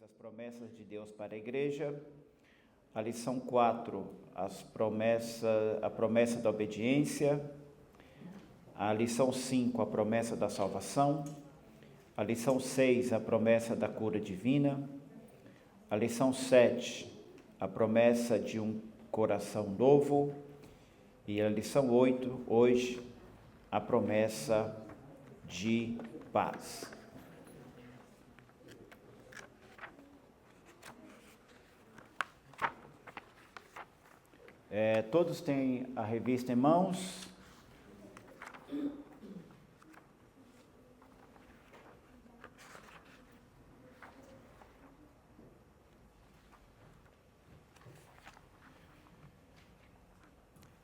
as promessas de Deus para a igreja. A lição 4, a promessa da obediência. A lição 5, a promessa da salvação. A lição 6, a promessa da cura divina. A lição 7, a promessa de um coração novo. E a lição 8, hoje, a promessa de paz. Todos têm a revista em mãos.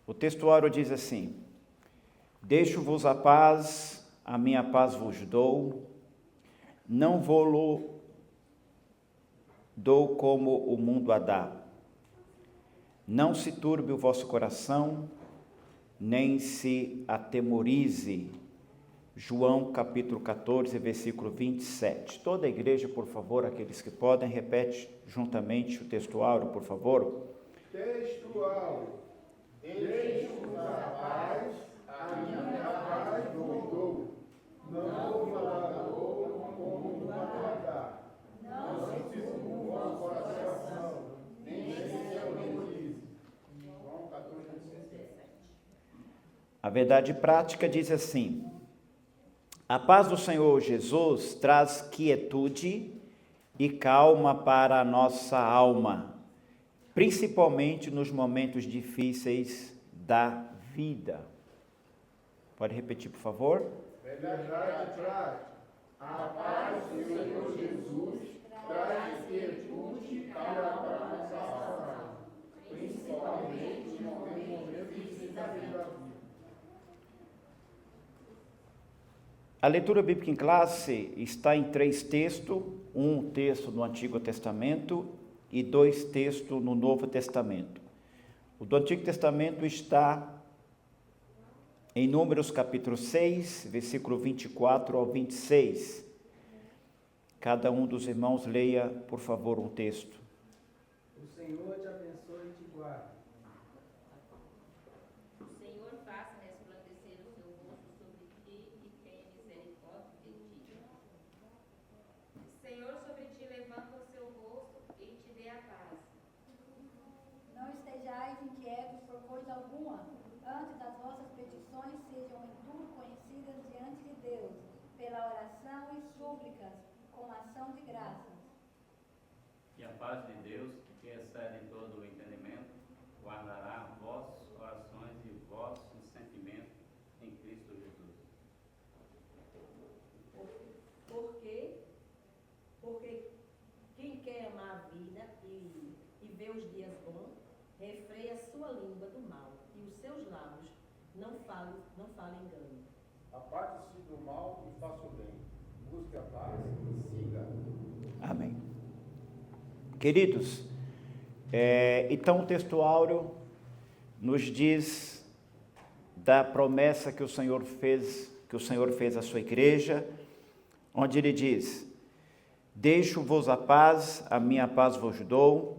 O textuário diz assim: deixo-vos a paz, a minha paz vos dou, não vou-lo dou como o mundo a dá. Não se turbe o vosso coração, nem se atemorize. João capítulo 14, versículo 27. Toda a igreja, por favor, aqueles que podem, repete juntamente o textuário, por favor. Textual. Deixo-vos a paz, a minha paz vos dou. Não vos a dou como o mundo a dá. Não se turbe o vosso coração, nem se atemorize. João 14, 27. A verdade prática diz assim: a paz do Senhor Jesus traz quietude e calma para a nossa alma, principalmente nos momentos difíceis da vida. Pode repetir, por favor? Verdade prática. A paz do Senhor Jesus traz quietude e calma para a nossa alma, principalmente nos momentos difíceis da vida. A leitura bíblica em classe está em 3 textos, um texto no Antigo Testamento e 2 textos no Novo Testamento. O do Antigo Testamento está em Números capítulo 6, versículo 24 ao 26. Cada um dos irmãos leia, por favor, um texto. O Senhor te abençoe e te guarde. O Senhor faça resplandecer o seu rosto sobre ti e tenha misericórdia de ti. O Senhor sobre ti levanta o seu rosto e te dê a paz. Não estejais inquietos por coisa alguma, antes das vossas petições sejam em tudo conhecidas diante de Deus, pela oração e súplicas, com ação de graças. E a paz de Deus, que excede todo o entendimento, guardará vossos corações e vossos sentimentos em Cristo Jesus. Porque quem quer amar a vida e ver os dias bons, refreia a sua língua do mal, e os seus lábios não falem engano. Aparte-se do mal e faça o bem. Busque a paz e siga. Amém. Queridos, então o textuário nos diz da promessa que o Senhor fez à sua igreja, onde ele diz: deixo-vos a paz, a minha paz vos dou.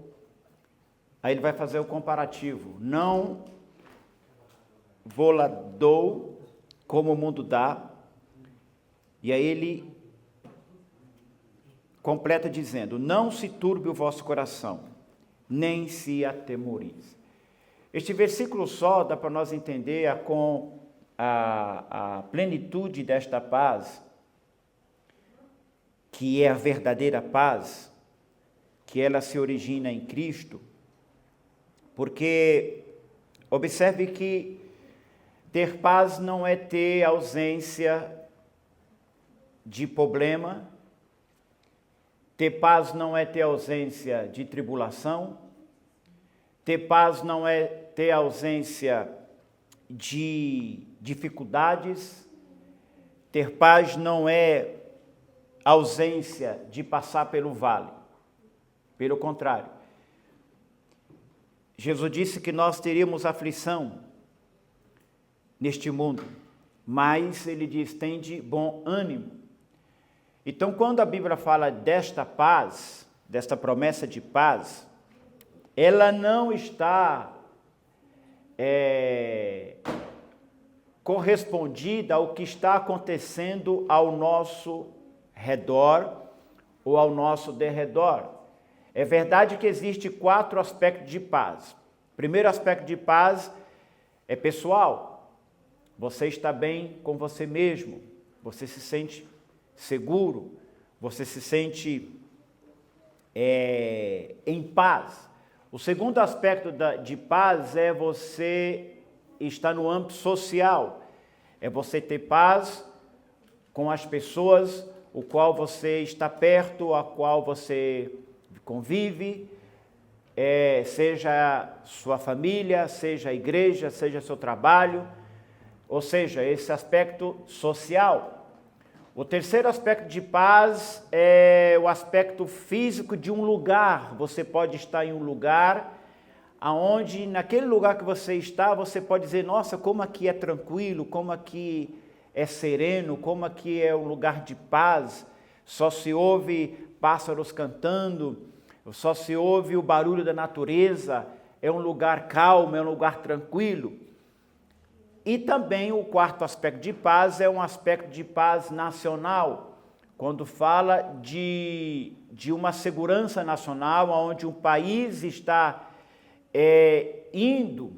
Aí ele vai fazer o comparativo. Não vou-la dou como o mundo dá. E aí ele completa dizendo: não se turbe o vosso coração, nem se atemorize. Este versículo só dá para nós entender a plenitude desta paz, que é a verdadeira paz, que ela se origina em Cristo, porque observe que ter paz não é ter ausência de problema, ter paz não é ter ausência de tribulação, ter paz não é ter ausência de dificuldades, ter paz não é ausência de passar pelo vale. Pelo contrário, Jesus disse que nós teríamos aflição neste mundo, mas ele diz: tende bom ânimo. Então, quando a Bíblia fala desta paz, desta promessa de paz, ela não está correspondida ao que está acontecendo ao nosso redor ou ao nosso derredor. É verdade que existe 4 aspectos de paz. O primeiro aspecto de paz é pessoal. Você está bem com você mesmo, você se sente seguro, você se sente em paz. O segundo aspecto de paz é você estar no âmbito social, é você ter paz com as pessoas o qual você está perto, a qual você convive, seja sua família, seja a igreja, seja seu trabalho, ou seja, esse aspecto social. O terceiro aspecto de paz é o aspecto físico de um lugar. Você pode estar em um lugar aonde, naquele lugar que você está, você pode dizer, nossa, como aqui é tranquilo, como aqui é sereno, como aqui é um lugar de paz, só se ouve pássaros cantando, só se ouve o barulho da natureza, é um lugar calmo, é um lugar tranquilo. E também o quarto aspecto de paz é um aspecto de paz nacional, quando fala de uma segurança nacional, onde um país está indo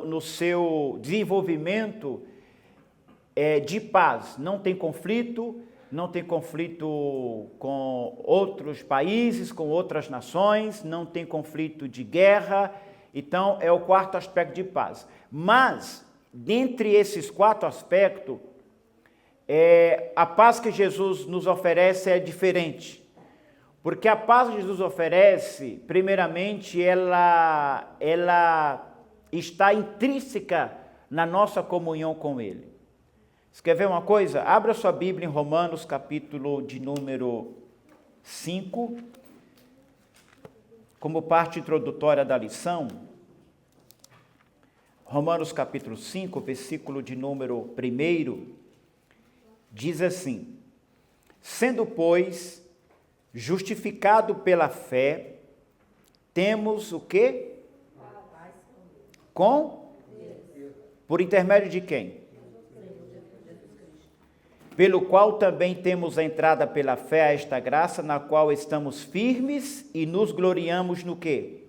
no seu desenvolvimento de paz. Não tem conflito com outros países, com outras nações, não tem conflito de guerra. Então, é o quarto aspecto de paz. Mas, dentre esses 4 aspectos, a paz que Jesus nos oferece é diferente. Porque a paz que Jesus oferece, primeiramente, ela está intrínseca na nossa comunhão com Ele. Você quer ver uma coisa? Abra sua Bíblia em Romanos, capítulo de número 5, como parte introdutória da lição. Romanos, capítulo 5, versículo de número 1, diz assim: sendo, pois, justificado pela fé, temos o quê? Por intermédio de quem? Pelo qual também temos a entrada pela fé a esta graça, na qual estamos firmes e nos gloriamos no quê?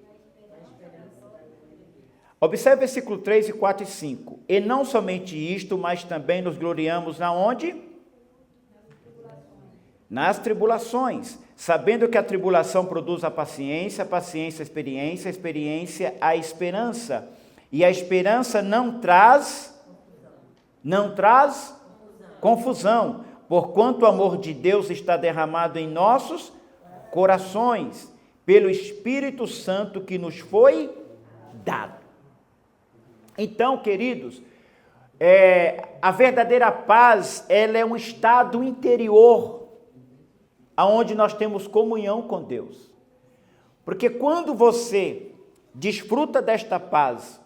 Observe versículo 3, 4 e 5. E não somente isto, mas também nos gloriamos na onde? Nas tribulações, sabendo que a tribulação produz a paciência a experiência, a experiência a esperança. E a esperança não traz confusão, porquanto o amor de Deus está derramado em nossos corações, pelo Espírito Santo que nos foi dado. Então, queridos, a verdadeira paz, ela é um estado interior, aonde nós temos comunhão com Deus. Porque quando você desfruta desta paz,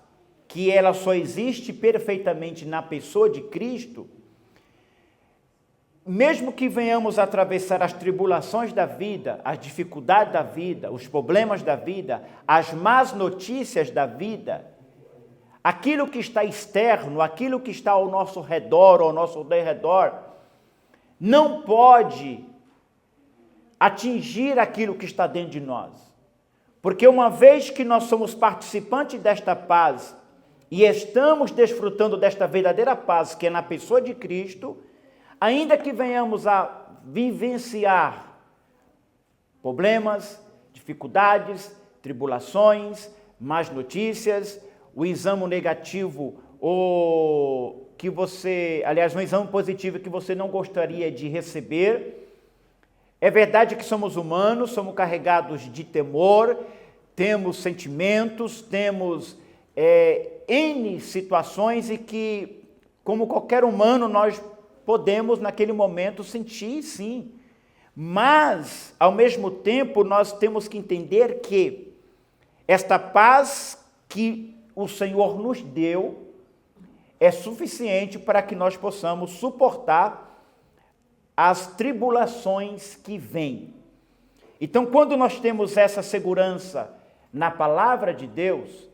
que ela só existe perfeitamente na pessoa de Cristo, mesmo que venhamos atravessar as tribulações da vida, as dificuldades da vida, os problemas da vida, as más notícias da vida, aquilo que está externo, aquilo que está ao nosso redor, ao nosso derredor, não pode atingir aquilo que está dentro de nós. Porque uma vez que nós somos participantes desta paz e estamos desfrutando desta verdadeira paz que é na pessoa de Cristo, ainda que venhamos a vivenciar problemas, dificuldades, tribulações, más notícias, o exame negativo ou que você, aliás, um exame positivo que você não gostaria de receber. É verdade que somos humanos, somos carregados de temor, temos sentimentos, temos N situações e que, como qualquer humano, nós podemos naquele momento sentir, sim. Mas, ao mesmo tempo, nós temos que entender que esta paz que o Senhor nos deu é suficiente para que nós possamos suportar as tribulações que vêm. Então, quando nós temos essa segurança na palavra de Deus,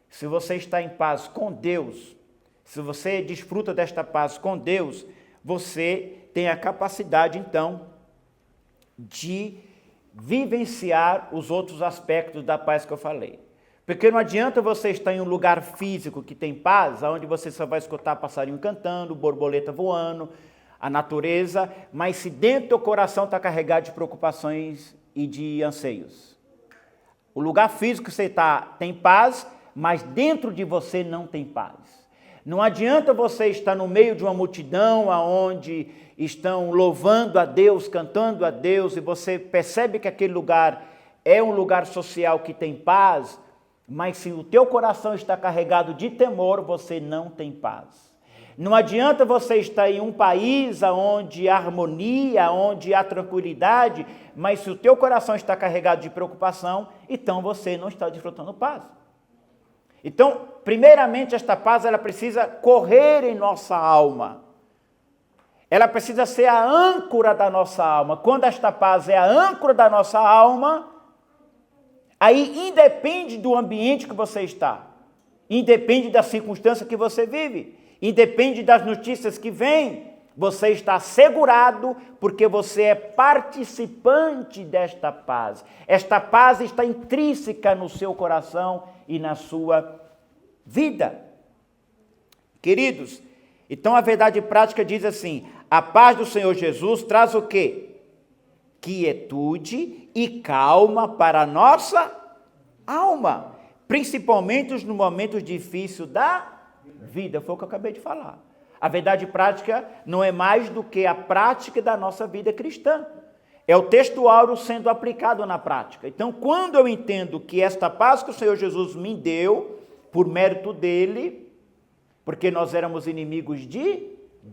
se você está em paz com Deus, se você desfruta desta paz com Deus, você tem a capacidade, então, de vivenciar os outros aspectos da paz que eu falei. Porque não adianta você estar em um lugar físico que tem paz, onde você só vai escutar passarinho cantando, borboleta voando, a natureza, mas se dentro do teu coração está carregado de preocupações e de anseios. O lugar físico que você está tem paz, mas dentro de você não tem paz. Não adianta você estar no meio de uma multidão onde estão louvando a Deus, cantando a Deus, e você percebe que aquele lugar é um lugar social que tem paz, mas se o teu coração está carregado de temor, você não tem paz. Não adianta você estar em um país onde há harmonia, onde há tranquilidade, mas se o teu coração está carregado de preocupação, então você não está desfrutando paz. Então, primeiramente, esta paz, ela precisa correr em nossa alma. Ela precisa ser a âncora da nossa alma. Quando esta paz é a âncora da nossa alma, aí independe do ambiente que você está, independe da circunstância que você vive, independe das notícias que vêm, você está assegurado porque você é participante desta paz. Esta paz está intrínseca no seu coração e na sua vida. Queridos, então a verdade prática diz assim: a paz do Senhor Jesus traz o quê? Quietude e calma para a nossa alma, principalmente no momento difícil da vida. Foi o que eu acabei de falar. A verdade prática não é mais do que a prática da nossa vida cristã. É o textual sendo aplicado na prática. Então, quando eu entendo que esta paz que o Senhor Jesus me deu, por mérito dele, porque nós éramos inimigos de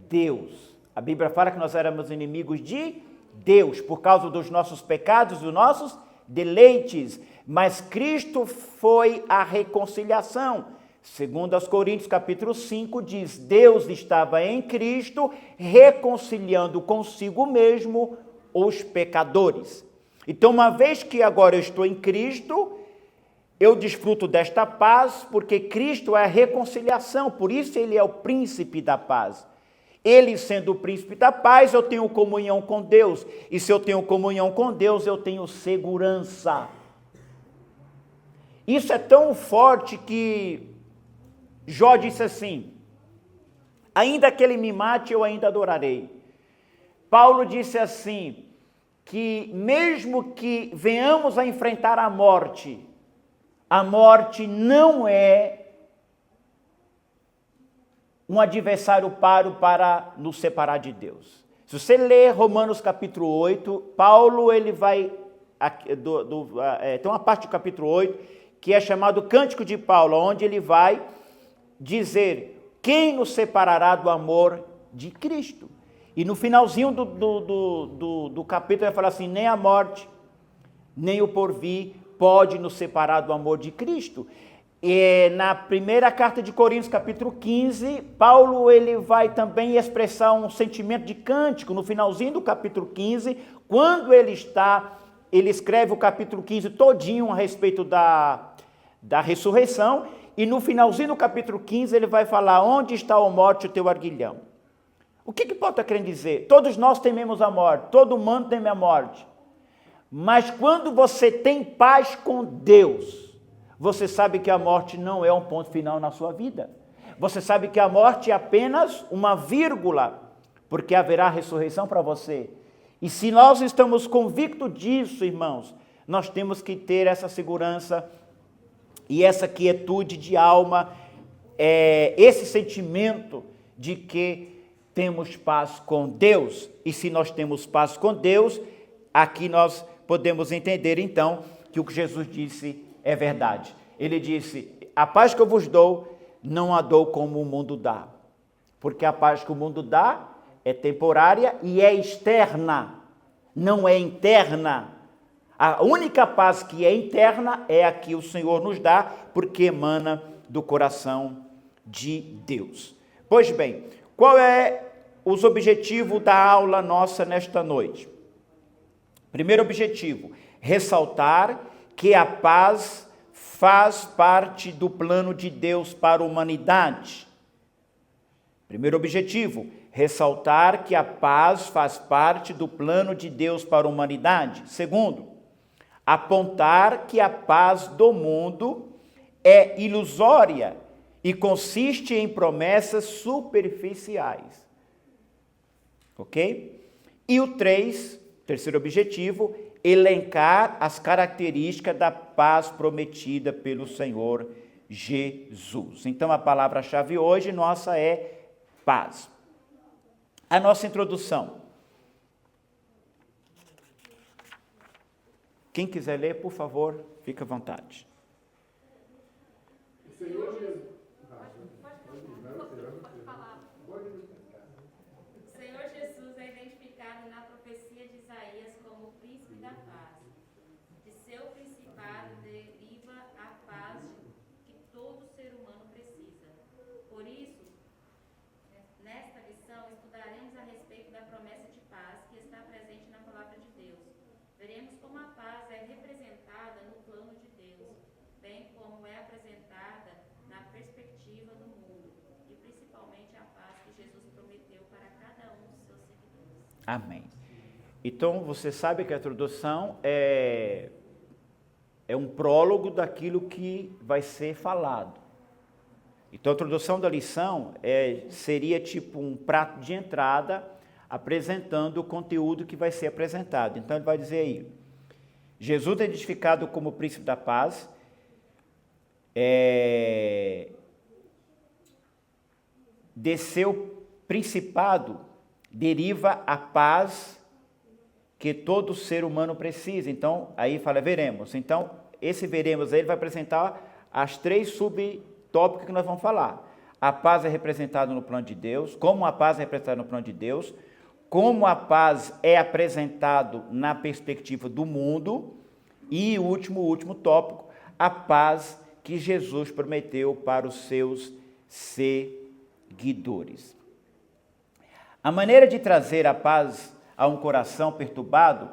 Deus. A Bíblia fala que nós éramos inimigos de Deus, por causa dos nossos pecados, dos nossos deleites. Mas Cristo foi a reconciliação. Segundo aos Coríntios, capítulo 5, diz: Deus estava em Cristo, reconciliando consigo mesmo os pecadores. Então, uma vez que agora eu estou em Cristo, eu desfruto desta paz, porque Cristo é a reconciliação, por isso ele é o príncipe da paz. Ele sendo o príncipe da paz, eu tenho comunhão com Deus, e se eu tenho comunhão com Deus, eu tenho segurança. Isso é tão forte que Jó disse assim: ainda que ele me mate, eu ainda adorarei. Paulo disse assim, que mesmo que venhamos a enfrentar a morte não é um adversário para nos separar de Deus. Se você ler Romanos capítulo 8, Paulo ele vai, tem uma parte do capítulo 8 que é chamado Cântico de Paulo, onde ele vai dizer: quem nos separará do amor de Cristo? E no finalzinho do capítulo ele fala assim: nem a morte, nem o porvir pode nos separar do amor de Cristo. E na primeira carta de Coríntios, capítulo 15, Paulo ele vai também expressar um sentimento de cântico no finalzinho do capítulo 15, quando ele escreve o capítulo 15 todinho a respeito da ressurreição, e no finalzinho do capítulo 15 ele vai falar: onde está, ó morte, o teu arguilhão? O que Paulo está querendo dizer? Todos nós tememos a morte, todo mundo teme a morte, mas quando você tem paz com Deus, você sabe que a morte não é um ponto final na sua vida. Você sabe que a morte é apenas uma vírgula, porque haverá ressurreição para você. E se nós estamos convictos disso, irmãos, nós temos que ter essa segurança e essa quietude de alma, esse sentimento de que temos paz com Deus. E se nós temos paz com Deus, aqui nós podemos entender então que o que Jesus disse é verdade. Ele disse: a paz que eu vos dou, não a dou como o mundo dá. Porque a paz que o mundo dá é temporária e é externa, não é interna. A única paz que é interna é a que o Senhor nos dá, porque emana do coração de Deus. Pois bem, qual é os objetivos da aula nossa nesta noite? Primeiro objetivo: ressaltar que a paz faz parte do plano de Deus para a humanidade. Primeiro objetivo, ressaltar que a paz faz parte do plano de Deus para a humanidade. Segundo, apontar que a paz do mundo é ilusória e consiste em promessas superficiais. Ok? E o terceiro objetivo, elencar as características da paz prometida pelo Senhor Jesus. Então, a palavra-chave hoje nossa é paz. A nossa introdução. Quem quiser ler, por favor, fique à vontade. O Senhor Jesus. O Senhor Jesus é identificado na profecia de Isaías como o príncipe da paz. De seu principado deriva a paz que todo ser humano precisa. Por isso, nesta lição, estudaremos a respeito da promessa de paz que está presente na palavra de Deus. Veremos como a paz é representada no plano de Deus, bem como é apresentada na perspectiva do mundo, e principalmente a paz que Jesus prometeu para cada um dos seus seguidores. Amém. Então, você sabe que a introdução é um prólogo daquilo que vai ser falado. Então, a introdução da lição seria tipo um prato de entrada apresentando o conteúdo que vai ser apresentado. Então, ele vai dizer aí, Jesus é identificado como o príncipe da paz, de seu principado deriva a paz que todo ser humano precisa. Então, aí fala, veremos. Então, esse veremos aí, ele vai apresentar as 3 subtópicos que nós vamos falar. A paz é representada no plano de Deus, como a paz é representada no plano de Deus, como a paz é apresentado na perspectiva do mundo, e o último tópico, a paz que Jesus prometeu para os seus seguidores. A maneira de trazer a paz a um coração perturbado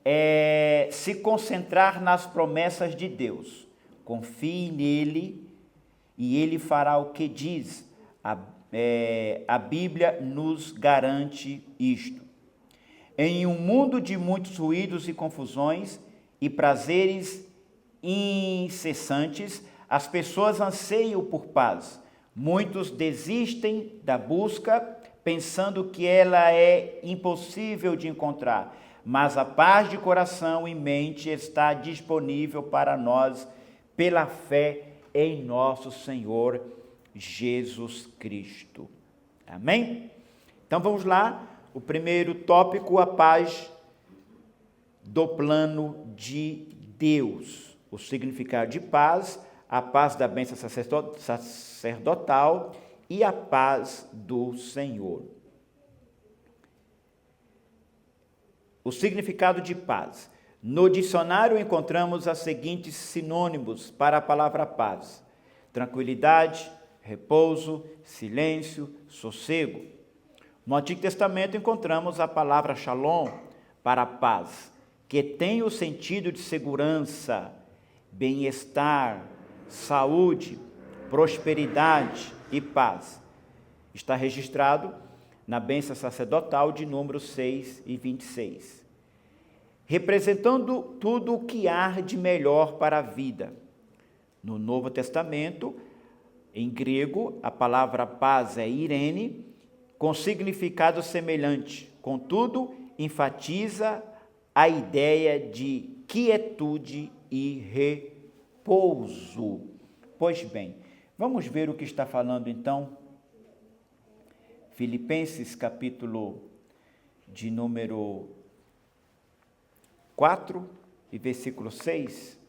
é se concentrar nas promessas de Deus. Confie nele e ele fará o que diz. A Bíblia nos garante isto. Em um mundo de muitos ruídos e confusões e prazeres incessantes, as pessoas anseiam por paz. Muitos desistem da busca, pensando que ela é impossível de encontrar, mas a paz de coração e mente está disponível para nós pela fé em nosso Senhor Jesus Cristo. Amém? Então vamos lá, o primeiro tópico, a paz do plano de Deus. O significado de paz, a paz da bênção sacerdotal e a paz do Senhor. O significado de paz. No dicionário encontramos os seguintes sinônimos para a palavra paz: tranquilidade, repouso, silêncio, sossego. No Antigo Testamento encontramos a palavra shalom para paz, que tem o sentido de segurança, bem-estar, saúde, prosperidade e paz. Está registrado na bênção sacerdotal de Números 6 e 26. Representando tudo o que há de melhor para a vida. No Novo Testamento, em grego, a palavra paz é irene, com significado semelhante, contudo, enfatiza a ideia de quietude e repouso. Pois bem, vamos ver o que está falando então, Filipenses capítulo de número 4 e versículo 6.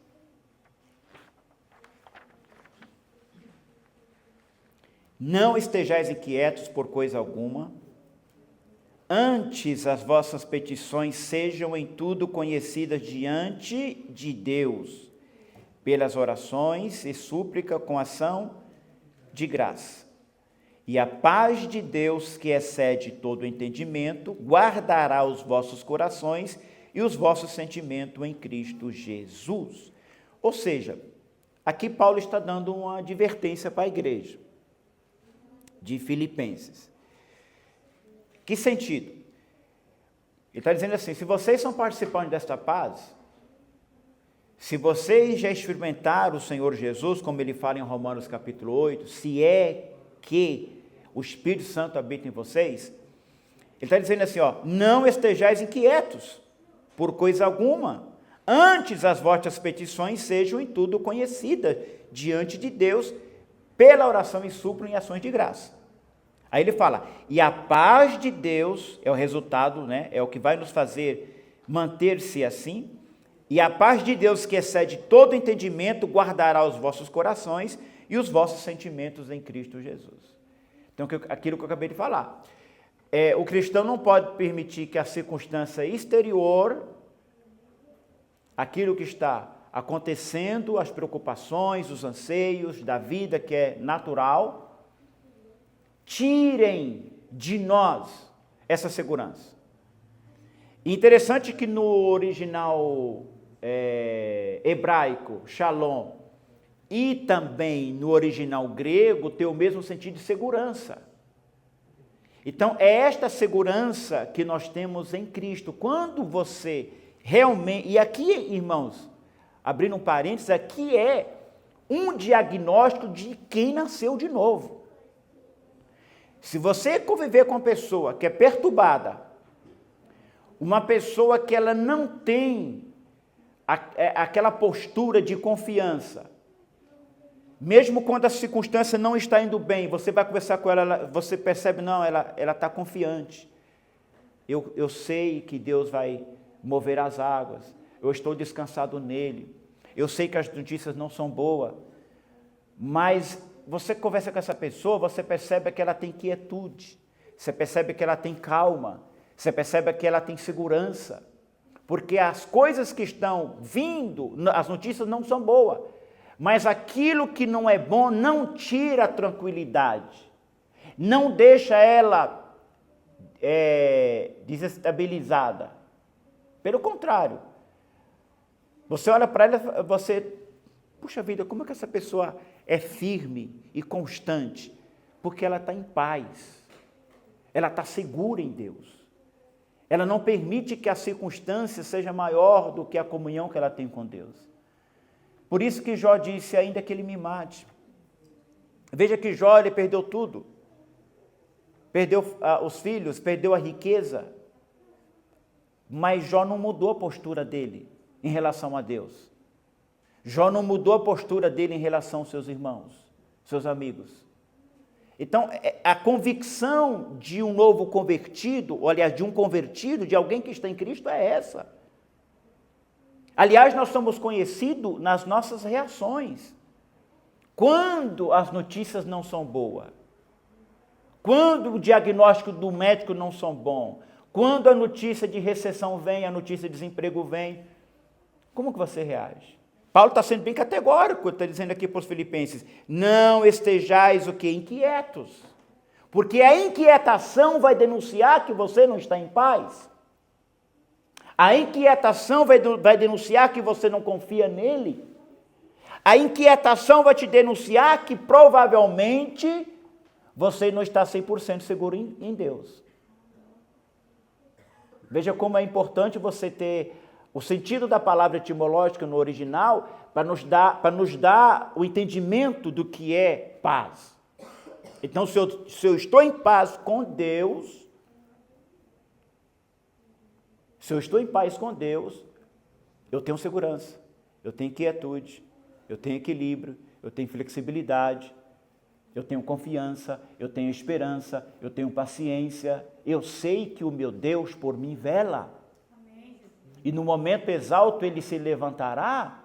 Não estejais inquietos por coisa alguma, antes as vossas petições sejam em tudo conhecidas diante de Deus, pelas orações e súplica com ação de graça. E a paz de Deus, que excede todo entendimento, guardará os vossos corações e os vossos sentimentos em Cristo Jesus. Ou seja, aqui Paulo está dando uma advertência para a igreja de Filipenses. Que sentido? Ele está dizendo assim, se vocês são participantes desta paz, se vocês já experimentaram o Senhor Jesus, como ele fala em Romanos capítulo 8, se é que o Espírito Santo habita em vocês, ele está dizendo assim, ó, não estejais inquietos por coisa alguma, antes as vossas petições sejam em tudo conhecidas diante de Deus, pela oração e súplica em ações de graça. Aí ele fala, e a paz de Deus é o resultado, né, é o que vai nos fazer manter-se assim, e a paz de Deus que excede todo entendimento guardará os vossos corações e os vossos sentimentos em Cristo Jesus. Então, aquilo que eu acabei de falar. O cristão não pode permitir que a circunstância exterior, aquilo que está acontecendo, as preocupações, os anseios da vida que é natural, tirem de nós essa segurança. Interessante que no original hebraico, shalom, e também no original grego, tem o mesmo sentido de segurança. Então, é esta segurança que nós temos em Cristo. Quando você realmente... E aqui, irmãos, abrindo um parênteses, aqui é um diagnóstico de quem nasceu de novo. Se você conviver com uma pessoa que é perturbada, uma pessoa que ela não tem aquela postura de confiança, mesmo quando a circunstância não está indo bem, você vai conversar com ela, você percebe, não, ela está confiante. Eu sei que Deus vai mover as águas, eu estou descansado nele, eu sei que as notícias não são boas, mas você conversa com essa pessoa, você percebe que ela tem quietude, você percebe que ela tem calma, você percebe que ela tem segurança, porque as coisas que estão vindo, as notícias não são boas, mas aquilo que não é bom não tira a tranquilidade, não deixa ela desestabilizada. Pelo contrário, você olha para ela, você, puxa vida, como é que essa pessoa é firme e constante? Porque ela está em paz, ela está segura em Deus. Ela não permite que a circunstância seja maior do que a comunhão que ela tem com Deus. Por isso que Jó disse, ainda que ele me mate. Veja que Jó, ele perdeu tudo. Perdeu os filhos, perdeu a riqueza. Mas Jó não mudou a postura dele em relação a Deus. Jó não mudou a postura dele em relação aos seus irmãos, seus amigos. Então, a convicção de um novo convertido, ou aliás, de um convertido, de alguém que está em Cristo, é essa. Aliás, nós somos conhecidos nas nossas reações. Quando as notícias não são boas, quando o diagnóstico do médico não são bom, quando a notícia de recessão vem, a notícia de desemprego vem, como que você reage? Paulo está sendo bem categórico, está dizendo aqui para os filipenses, não estejais o quê? Inquietos, porque a inquietação vai denunciar que você não está em paz. A inquietação vai denunciar que você não confia nele. A inquietação vai te denunciar que provavelmente você não está 100% seguro em Deus. Veja como é importante você ter o sentido da palavra etimológica no original para nos dar o entendimento do que é paz. Então, se eu estou em paz com Deus, eu tenho segurança, eu tenho quietude, eu tenho equilíbrio, eu tenho flexibilidade, eu tenho confiança, eu tenho esperança, eu tenho paciência, eu sei que o meu Deus por mim vela. E no momento exalto ele se levantará.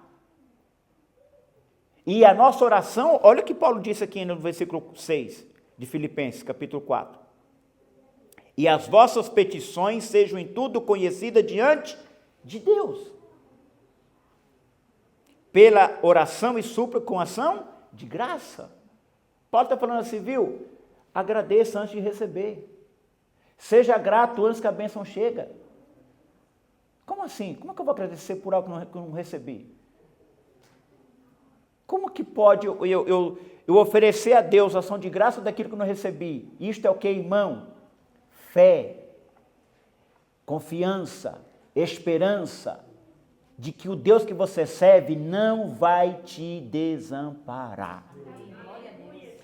E a nossa oração, olha o que Paulo disse aqui no versículo 6 de Filipenses, capítulo 4. E as vossas petições sejam em tudo conhecidas diante de Deus. Pela oração e súplica com ação de graça. Paulo está falando assim, viu? Agradeça antes de receber. Seja grato antes que a bênção chegue. Como assim? Como é que eu vou agradecer por algo que eu não recebi? Como que pode eu oferecer a Deus ação de graça daquilo que eu não recebi? Isto é o que, irmão? Fé, confiança, esperança de que o Deus que você serve não vai te desamparar.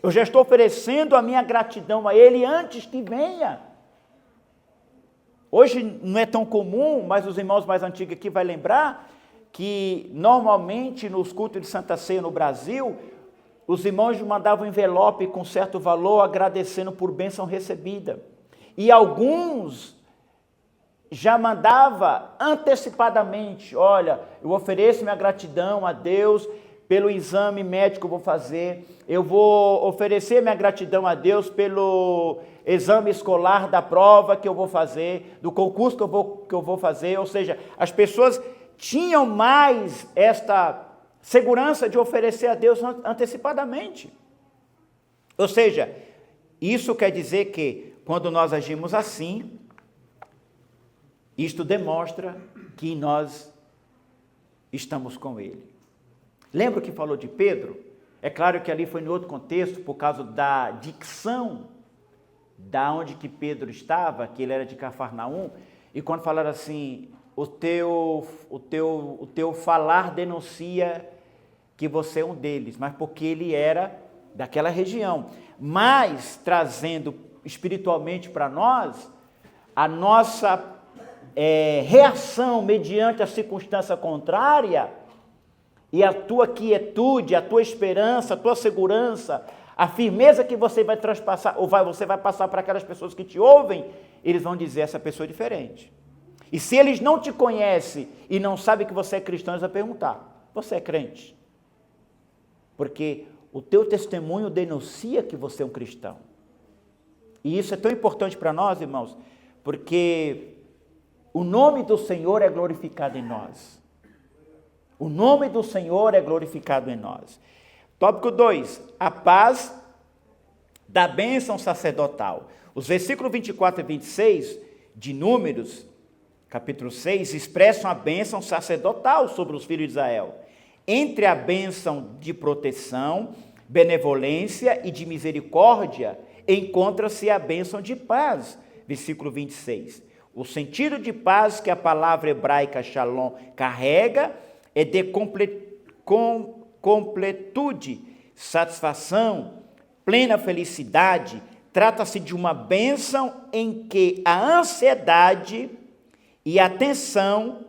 Eu já estou oferecendo a minha gratidão a Ele antes que venha. Hoje não é tão comum, mas os irmãos mais antigos aqui vão lembrar que normalmente nos cultos de Santa Ceia no Brasil, os irmãos mandavam envelope com certo valor agradecendo por bênção recebida. E alguns já mandava antecipadamente, olha, eu ofereço minha gratidão a Deus pelo exame médico que eu vou fazer, eu vou oferecer minha gratidão a Deus pelo exame escolar da prova que eu vou fazer, do concurso que eu vou fazer, ou seja, as pessoas tinham mais esta segurança de oferecer a Deus antecipadamente. Ou seja, isso quer dizer que quando nós agimos assim, isto demonstra que nós estamos com Ele. Lembra o que falou de Pedro? É claro que ali foi em outro contexto, por causa da dicção da onde que Pedro estava, que ele era de Cafarnaum, e quando falaram assim, o teu falar denuncia que você é um deles, mas porque ele era daquela região. Mas, trazendo espiritualmente para nós, a nossa reação mediante a circunstância contrária, e a tua quietude, a tua esperança, a tua segurança, a firmeza que você vai transpassar, ou você vai passar para aquelas pessoas que te ouvem, eles vão dizer, essa pessoa é diferente. E se eles não te conhecem e não sabem que você é cristão, eles vão perguntar, você é crente? Porque o teu testemunho denuncia que você é um cristão. E isso é tão importante para nós, irmãos, porque o nome do Senhor é glorificado em nós. O nome do Senhor é glorificado em nós. Tópico 2, a paz da bênção sacerdotal. Os versículos 24 e 26 de Números, capítulo 6, expressam a bênção sacerdotal sobre os filhos de Israel. Entre a bênção de proteção, benevolência e de misericórdia, encontra-se a bênção de paz. Versículo 26. O sentido de paz que a palavra hebraica shalom carrega é de completude, satisfação, plena felicidade. Trata-se de uma bênção em que a ansiedade e a tensão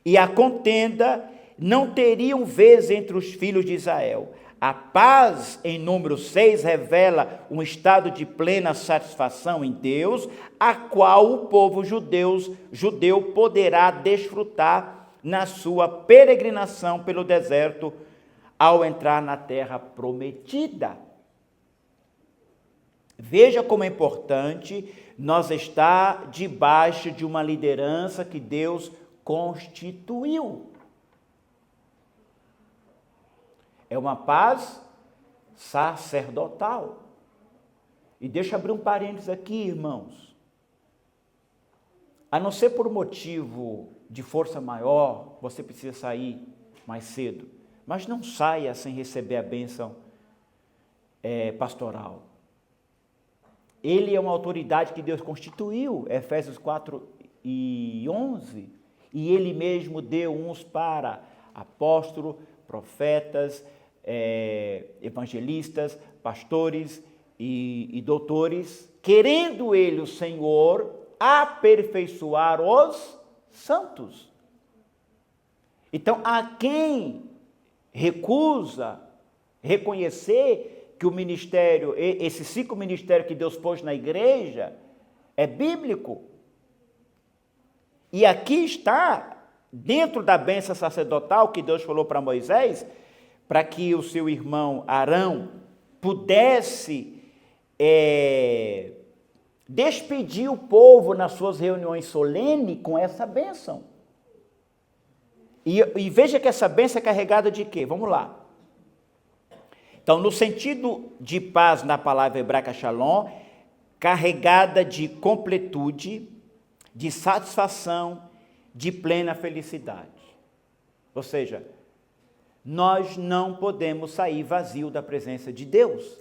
e a contenda não teriam vez entre os filhos de Israel. A paz, em número 6, revela um estado de plena satisfação em Deus, a qual o povo judeu poderá desfrutar na sua peregrinação pelo deserto ao entrar na terra prometida. Veja como é importante nós estar debaixo de uma liderança que Deus constituiu. É uma paz sacerdotal. E deixa eu abrir um parênteses aqui, irmãos. A não ser por motivo de força maior, você precisa sair mais cedo. Mas não saia sem receber a bênção pastoral. Ele é uma autoridade que Deus constituiu, Efésios 4 e 11, e Ele mesmo deu uns para apóstolos, profetas, evangelistas, pastores e doutores, querendo Ele, o Senhor, aperfeiçoar os santos. Então, a quem recusa reconhecer que o ministério, esses 5 ministérios que Deus pôs na igreja, é bíblico. E aqui está, dentro da bênção sacerdotal que Deus falou para Moisés, para que o seu irmão Arão pudesse despedir o povo nas suas reuniões solenes com essa bênção. E veja que essa bênção é carregada de quê? Vamos lá. Então, no sentido de paz na palavra hebraica shalom, carregada de completude, de satisfação, de plena felicidade. Ou seja, nós não podemos sair vazio da presença de Deus.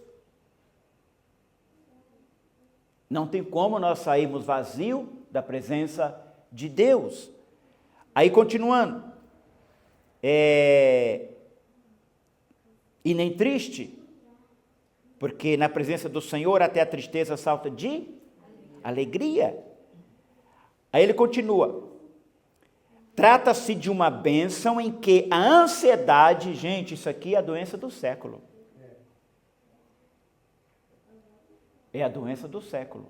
Não tem como nós sairmos vazio da presença de Deus. Aí continuando, e nem triste, porque na presença do Senhor até a tristeza salta de alegria. Aí ele continua, trata-se de uma bênção em que a ansiedade, gente, isso aqui é a doença do século. É a doença do século.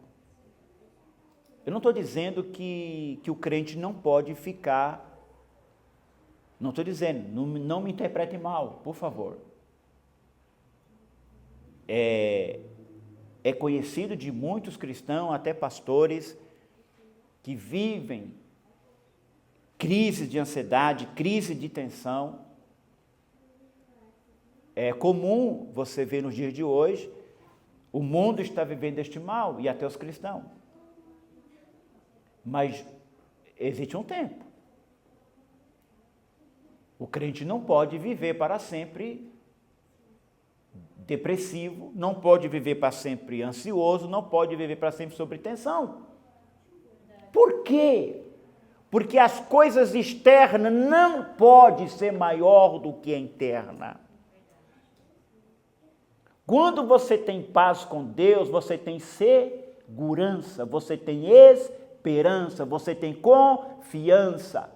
Eu não estou dizendo que o crente não pode ficar, não estou dizendo, não me interprete mal, por favor. É conhecido de muitos cristãos, até pastores, que vivem crise de ansiedade, crise de tensão. É comum você ver nos dias de hoje, o mundo está vivendo este mal, e até os cristãos. Mas existe um tempo. O crente não pode viver para sempre depressivo, não pode viver para sempre ansioso, não pode viver para sempre sob tensão. Por quê? Porque as coisas externas não podem ser maior do que a interna. Quando você tem paz com Deus, você tem segurança, você tem esperança, você tem confiança.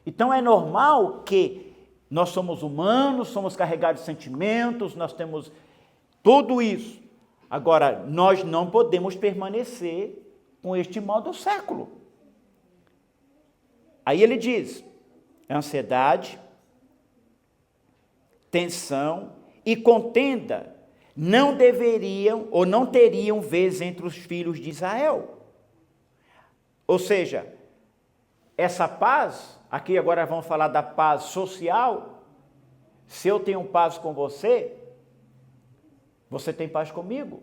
Então é normal que nós somos humanos, somos carregados de sentimentos, nós temos tudo isso. Agora, nós não podemos permanecer com este mal do século. Aí ele diz, ansiedade, tensão e contenda não deveriam ou não teriam vez entre os filhos de Israel. Ou seja, essa paz, aqui agora vamos falar da paz social. Se eu tenho paz com você, você tem paz comigo.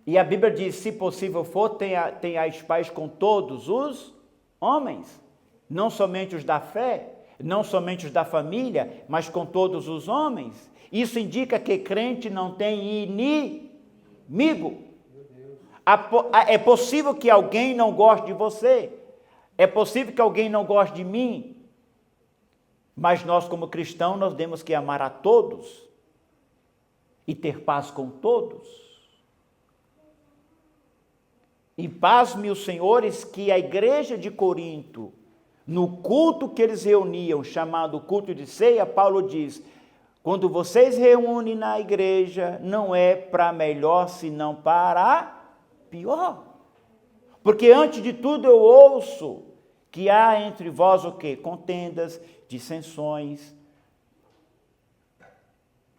E a Bíblia diz, se possível for, tenhais paz com todos os homens, não somente os da fé, não somente os da família, mas com todos os homens. Isso indica que crente não tem inimigo. É possível que alguém não goste de você, é possível que alguém não goste de mim, mas nós como cristãos, nós temos que amar a todos e ter paz com todos. E pasme os senhores que a igreja de Corinto, no culto que eles reuniam, chamado culto de ceia, Paulo diz, quando vocês reúnem na igreja, não é para melhor, senão para pior. Porque antes de tudo eu ouço que há entre vós o quê? Contendas, dissensões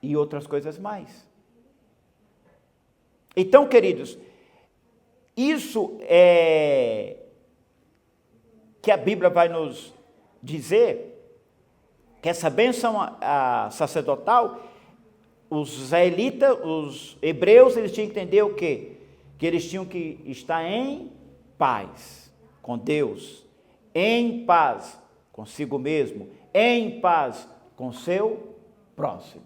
e outras coisas mais. Então, queridos, isso é que a Bíblia vai nos dizer, que essa bênção sacerdotal, os israelitas, os hebreus, eles tinham que entender o quê? Que eles tinham que estar em paz com Deus, em paz consigo mesmo, em paz com seu próximo.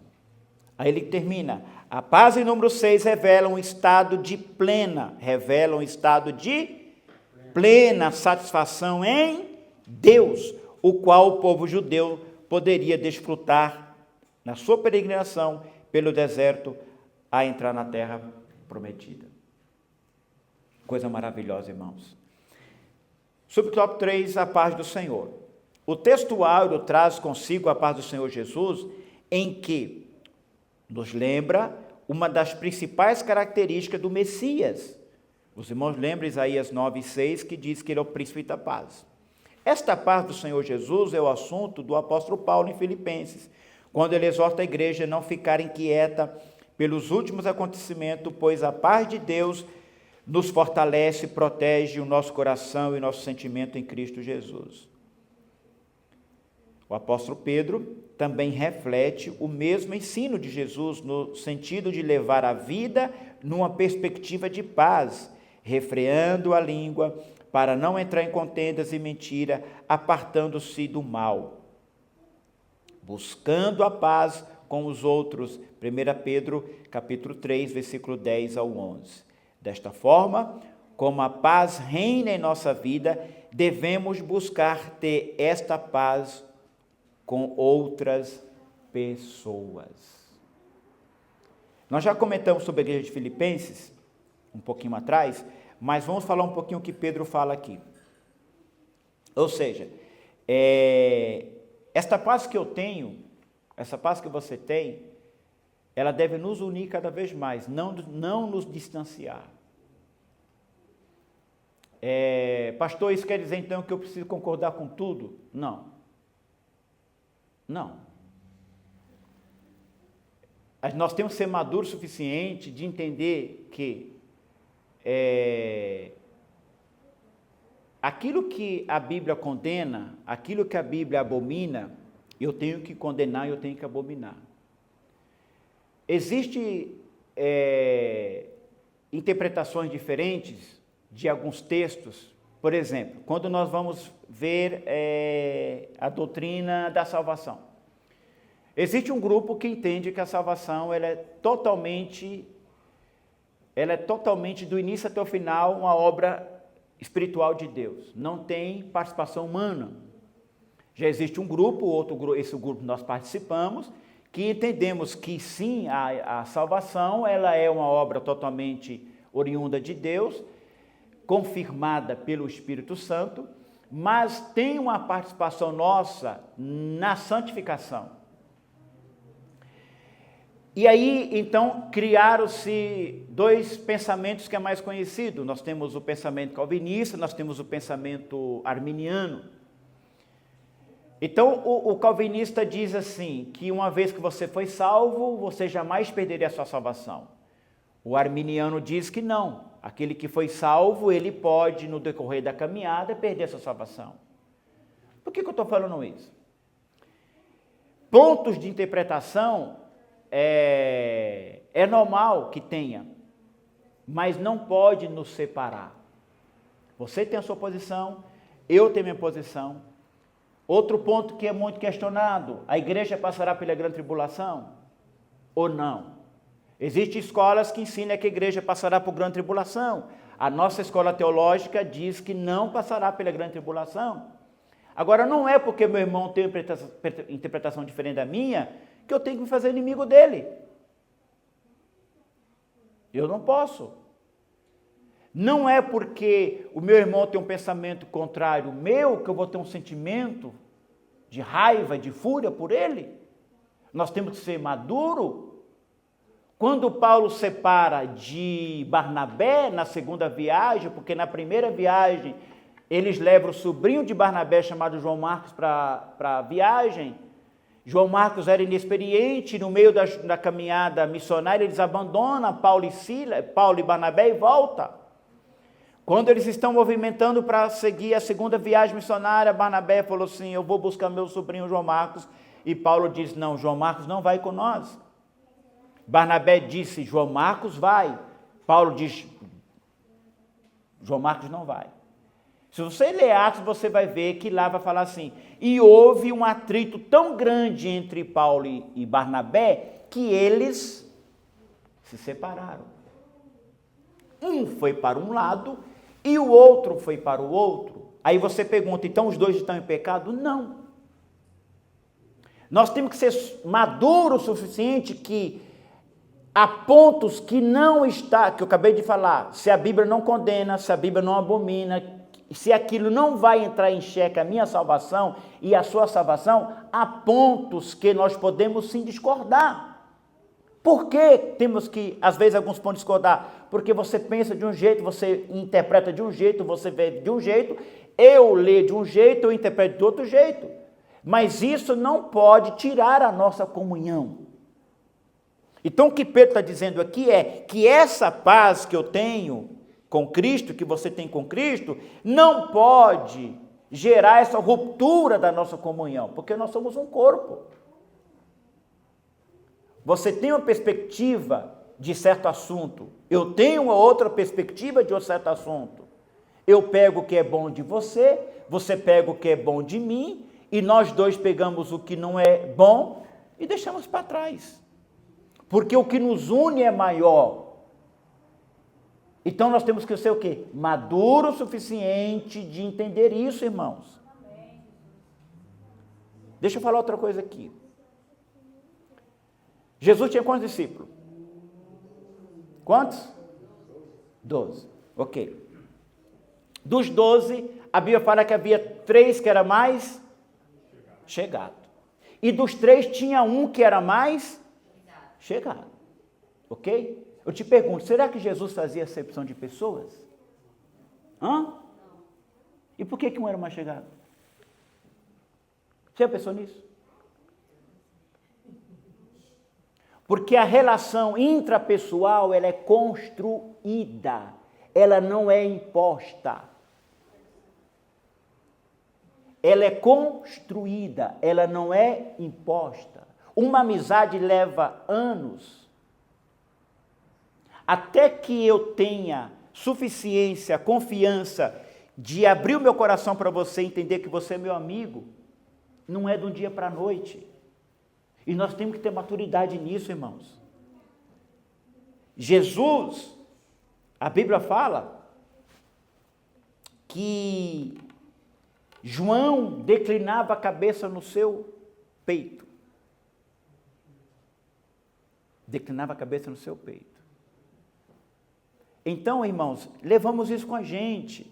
Aí ele termina, a paz em número 6 revela um estado de plena satisfação em Deus, o qual o povo judeu poderia desfrutar na sua peregrinação pelo deserto a entrar na terra prometida. Coisa maravilhosa, irmãos. Subtópico 3, a paz do Senhor. O texto áureo traz consigo a paz do Senhor Jesus, em que nos lembra uma das principais características do Messias. Os irmãos lembram Isaías 9:6, que diz que ele é o príncipe da paz. Esta paz do Senhor Jesus é o assunto do apóstolo Paulo em Filipenses, quando ele exorta a igreja a não ficar inquieta pelos últimos acontecimentos, pois a paz de Deus nos fortalece, protege o nosso coração e nosso sentimento em Cristo Jesus. O apóstolo Pedro também reflete o mesmo ensino de Jesus no sentido de levar a vida numa perspectiva de paz, refreando a língua, para não entrar em contendas e mentira, apartando-se do mal, buscando a paz com os outros. 1 Pedro, capítulo 3, versículo 10 ao 11. Desta forma, como a paz reina em nossa vida, devemos buscar ter esta paz com outras pessoas. Nós já comentamos sobre a igreja de Filipenses, um pouquinho atrás, mas vamos falar um pouquinho o que Pedro fala aqui. Ou seja, esta paz que eu tenho, essa paz que você tem, ela deve nos unir cada vez mais, não nos distanciar. Pastor, isso quer dizer então que eu preciso concordar com tudo? Não. Nós temos que ser maduros o suficiente de entender que aquilo que a Bíblia condena, aquilo que a Bíblia abomina, eu tenho que condenar e eu tenho que abominar. Existem interpretações diferentes de alguns textos. Por exemplo, quando nós vamos ver a doutrina da salvação. Existe um grupo que entende que a salvação ela é totalmente do início até o final uma obra espiritual de Deus. Não tem participação humana. Já existe um grupo, esse grupo nós participamos, que entendemos que sim, a salvação ela é uma obra totalmente oriunda de Deus, confirmada pelo Espírito Santo, mas tem uma participação nossa na santificação. E aí, então, criaram-se dois pensamentos que é mais conhecido. Nós temos o pensamento calvinista, nós temos o pensamento arminiano. Então, o calvinista diz assim, que uma vez que você foi salvo, você jamais perderia a sua salvação. O arminiano diz que não. Aquele que foi salvo, ele pode, no decorrer da caminhada, perder a sua salvação. Por que eu estou falando isso? Pontos de interpretação é normal que tenha, mas não pode nos separar. Você tem a sua posição, eu tenho a minha posição. Outro ponto que é muito questionado, a igreja passará pela grande tribulação ou não? Existem escolas que ensinam que a igreja passará por grande tribulação. A nossa escola teológica diz que não passará pela grande tribulação. Agora, não é porque meu irmão tem uma interpretação diferente da minha, que eu tenho que me fazer inimigo dele. Eu não posso. Não é porque o meu irmão tem um pensamento contrário ao meu, que eu vou ter um sentimento de raiva, de fúria por ele. Nós temos que ser maduros. Quando Paulo separa de Barnabé na segunda viagem, porque na primeira viagem eles levam o sobrinho de Barnabé, chamado João Marcos, para a viagem. João Marcos era inexperiente, no meio da caminhada missionária, eles abandonam Paulo e Barnabé e voltam. Quando eles estão movimentando para seguir a segunda viagem missionária, Barnabé falou assim, eu vou buscar meu sobrinho João Marcos, e Paulo diz, não, João Marcos não vai com nós. Barnabé disse, João Marcos vai. Paulo diz, João Marcos não vai. Se você ler Atos, você vai ver que lá vai falar assim, e houve um atrito tão grande entre Paulo e Barnabé, que eles se separaram. Um foi para um lado, e o outro foi para o outro. Aí você pergunta, então os dois estão em pecado? Não. Nós temos que ser maduros o suficiente que há pontos que não está, que eu acabei de falar, se a Bíblia não condena, se a Bíblia não abomina, se aquilo não vai entrar em xeque a minha salvação e a sua salvação, há pontos que nós podemos sim discordar. Por que temos que, às vezes, alguns pontos discordar? Porque você pensa de um jeito, você interpreta de um jeito, você vê de um jeito, eu leio de um jeito, eu interpreto de outro jeito. Mas isso não pode tirar a nossa comunhão. Então, o que Pedro está dizendo aqui é que essa paz que eu tenho com Cristo, que você tem com Cristo, não pode gerar essa ruptura da nossa comunhão, porque nós somos um corpo. Você tem uma perspectiva de certo assunto, eu tenho uma outra perspectiva de um certo assunto. Eu pego o que é bom de você, você pega o que é bom de mim, e nós dois pegamos o que não é bom e deixamos para trás. Porque o que nos une é maior. Então nós temos que ser o quê? Maduro o suficiente de entender isso, irmãos. Deixa eu falar outra coisa aqui. Jesus tinha quantos discípulos? Quantos? 12. Ok. Dos 12, a Bíblia fala que havia 3 que era mais chegado. E dos 3 tinha um que era mais chegado. Ok? Eu te pergunto, será que Jesus fazia acepção de pessoas? Hã? E por que um era mais chegado? Você já pensou nisso? Porque a relação intrapessoal, ela é construída, ela não é imposta. Ela é construída, ela não é imposta. Uma amizade leva anos. Até que eu tenha suficiência, confiança de abrir o meu coração para você entender que você é meu amigo, não é de um dia para a noite. E nós temos que ter maturidade nisso, irmãos. Jesus, a Bíblia fala que João declinava a cabeça no seu peito. Declinava a cabeça no seu peito. Então, irmãos, levamos isso com a gente.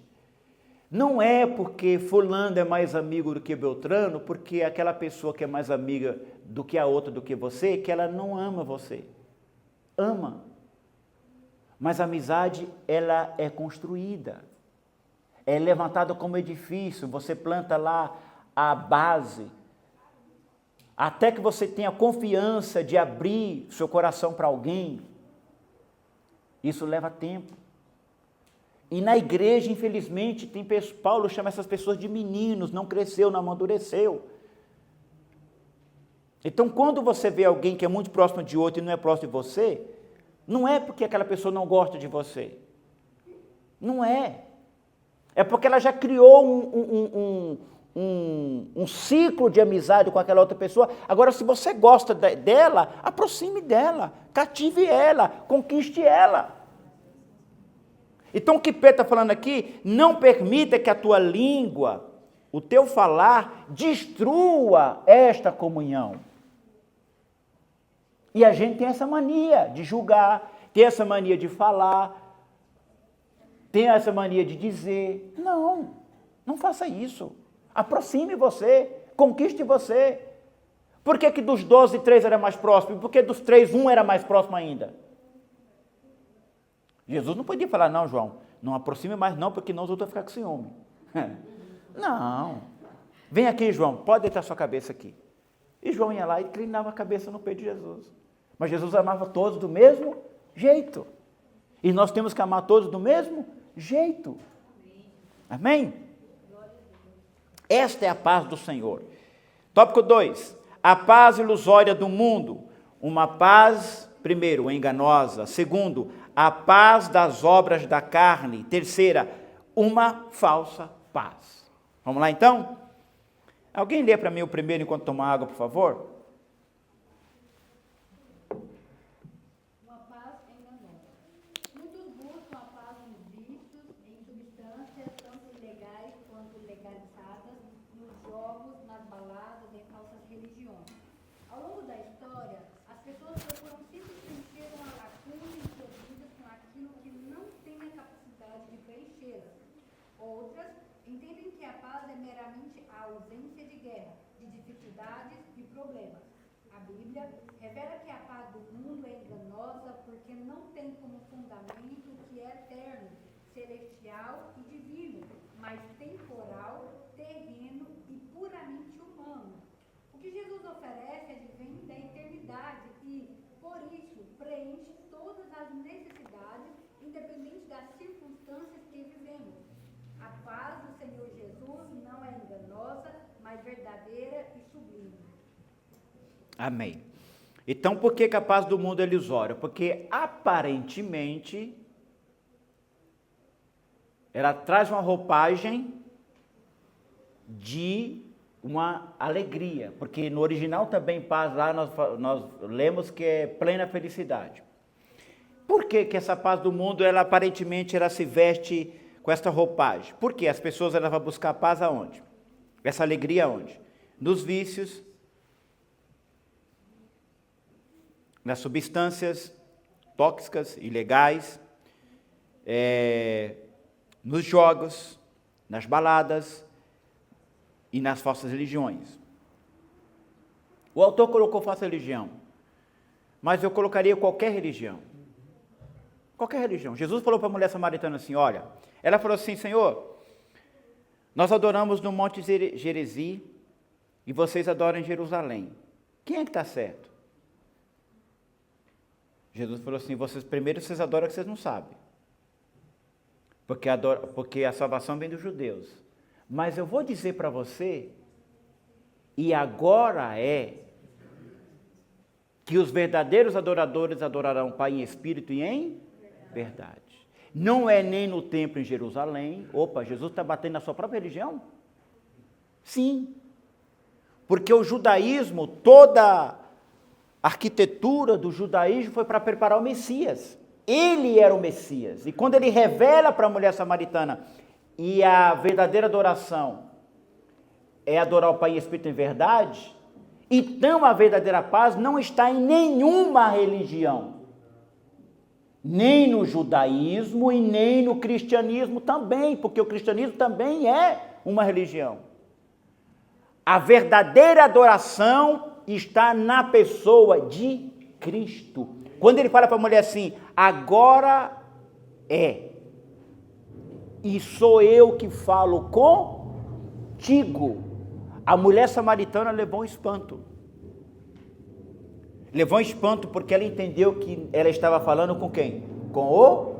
Não é porque fulano é mais amigo do que Beltrano, porque aquela pessoa que é mais amiga do que a outra, do que você, que ela não ama você. Ama. Mas a amizade, ela é construída. É levantada como edifício, você planta lá a base. Até que você tenha confiança de abrir seu coração para alguém. Isso leva tempo. E na igreja, infelizmente, tem Paulo chama essas pessoas de meninos, não cresceu, não amadureceu. Então, quando você vê alguém que é muito próximo de outro e não é próximo de você, não é porque aquela pessoa não gosta de você. Não é. É porque ela já criou um ciclo de amizade com aquela outra pessoa. Agora, se você gosta dela, aproxime dela, cative ela, conquiste ela. Então o que Pedro está falando aqui, não permita que a tua língua, o teu falar, destrua esta comunhão. E a gente tem essa mania de julgar, tem essa mania de falar, tem essa mania de dizer. Não, não faça isso. Aproxime você, conquiste você. Por que que dos 12, 3 era mais próximo? Por que dos 3, 1 era mais próximo ainda? Jesus não podia falar, não, João, não aproxime mais não, porque não os outros vão ficar com ciúme. Não. Vem aqui, João, pode deitar sua cabeça aqui. E João ia lá e inclinava a cabeça no peito de Jesus. Mas Jesus amava todos do mesmo jeito. E nós temos que amar todos do mesmo jeito. Amém? Esta é a paz do Senhor. Tópico 2. A paz ilusória do mundo. Uma paz, primeiro, enganosa. Segundo, a paz das obras da carne. Terceira, uma falsa paz. Vamos lá então? Alguém lê para mim o primeiro enquanto toma água, por favor? Uma paz enganosa. Muitos buscam a paz nos vícios, em substâncias tanto ilegais quanto legalizadas, nos jogos, nas baladas, em falsas religiões. Ao longo da história, as pessoas procuram sempre preencher uma lacuna em suas vidas com aquilo que não tem a capacidade de preenchê-las. Outras entendem que a paz é meramente a ausência de guerra, de dificuldades e problemas. A Bíblia revela que a paz do mundo é enganosa porque não tem como fundamento o que é eterno, celestial e divino, mas temporal, terreno e puramente humano. O que Jesus oferece advém da eternidade e, por isso, preenche todas as necessidades, independente das circunstâncias que vivemos. A paz do Senhor Jesus não é enganosa, mas verdadeira e sublime. Amém. Então, por que a paz do mundo é ilusória? Porque, aparentemente, ela traz uma roupagem de uma alegria. Porque no original também, paz, lá nós lemos que é plena felicidade. Por que essa paz do mundo, ela aparentemente, ela se veste com esta roupagem? Porque as pessoas elas vão buscar paz aonde? Essa alegria aonde? Nos vícios, nas substâncias tóxicas, ilegais, nos jogos, nas baladas e nas falsas religiões. O autor colocou falsa religião, mas eu colocaria qualquer religião. Qualquer religião. Jesus falou para a mulher samaritana assim, olha, ela falou assim, Senhor, nós adoramos no Monte Gerizim e vocês adoram em Jerusalém. Quem é que está certo? Jesus falou assim, primeiro vocês adoram o que vocês não sabem. Porque a salvação vem dos judeus. Mas eu vou dizer para você, e agora é, que os verdadeiros adoradores adorarão o Pai em espírito e em verdade. Não é nem no templo em Jerusalém. Opa, Jesus está batendo na sua própria religião? Sim. Porque o judaísmo, toda a arquitetura do judaísmo foi para preparar o Messias. Ele era o Messias. E quando ele revela para a mulher samaritana, e a verdadeira adoração é adorar o Pai em espírito e em verdade, então a verdadeira paz não está em nenhuma religião. Nem no judaísmo e nem no cristianismo também, porque o cristianismo também é uma religião. A verdadeira adoração está na pessoa de Cristo. Quando ele fala para a mulher assim, agora é, e sou eu que falo contigo. A mulher samaritana levou um espanto. Levou um espanto porque ela entendeu que ela estava falando com quem? Com o